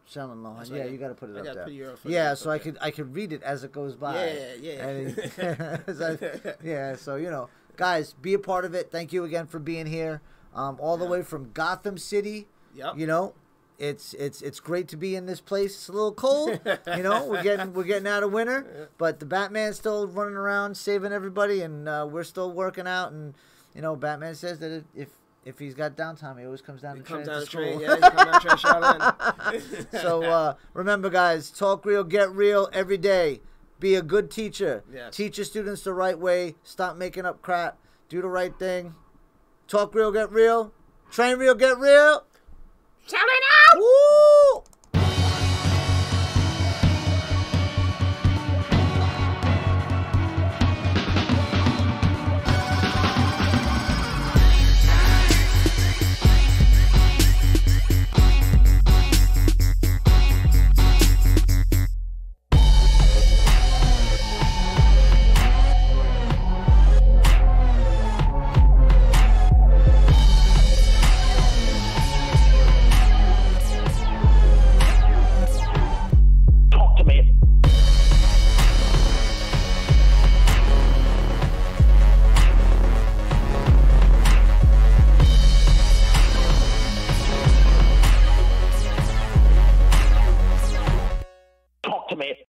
Shaolin Lohan. Right. Yeah, you got to put it up there. Put yeah, so I could read it as it goes by. Yeah. And yeah, so you know, guys, be a part of it. Thank you again for being here. All the way from Gotham City. Yep. You know, it's great to be in this place. It's a little cold. You know, we're getting out of winter, but the Batman's still running around saving everybody, and we're still working out. And you know, Batman says that if he's got downtime, he always comes down to train to school. Yeah, he comes down to train Shaolin. So remember, guys, talk real, get real every day. Be a good teacher. Yes. Teach your students the right way. Stop making up crap. Do the right thing. Talk real, get real. Train real, get real. Shaolin out! Woo! Talk to me.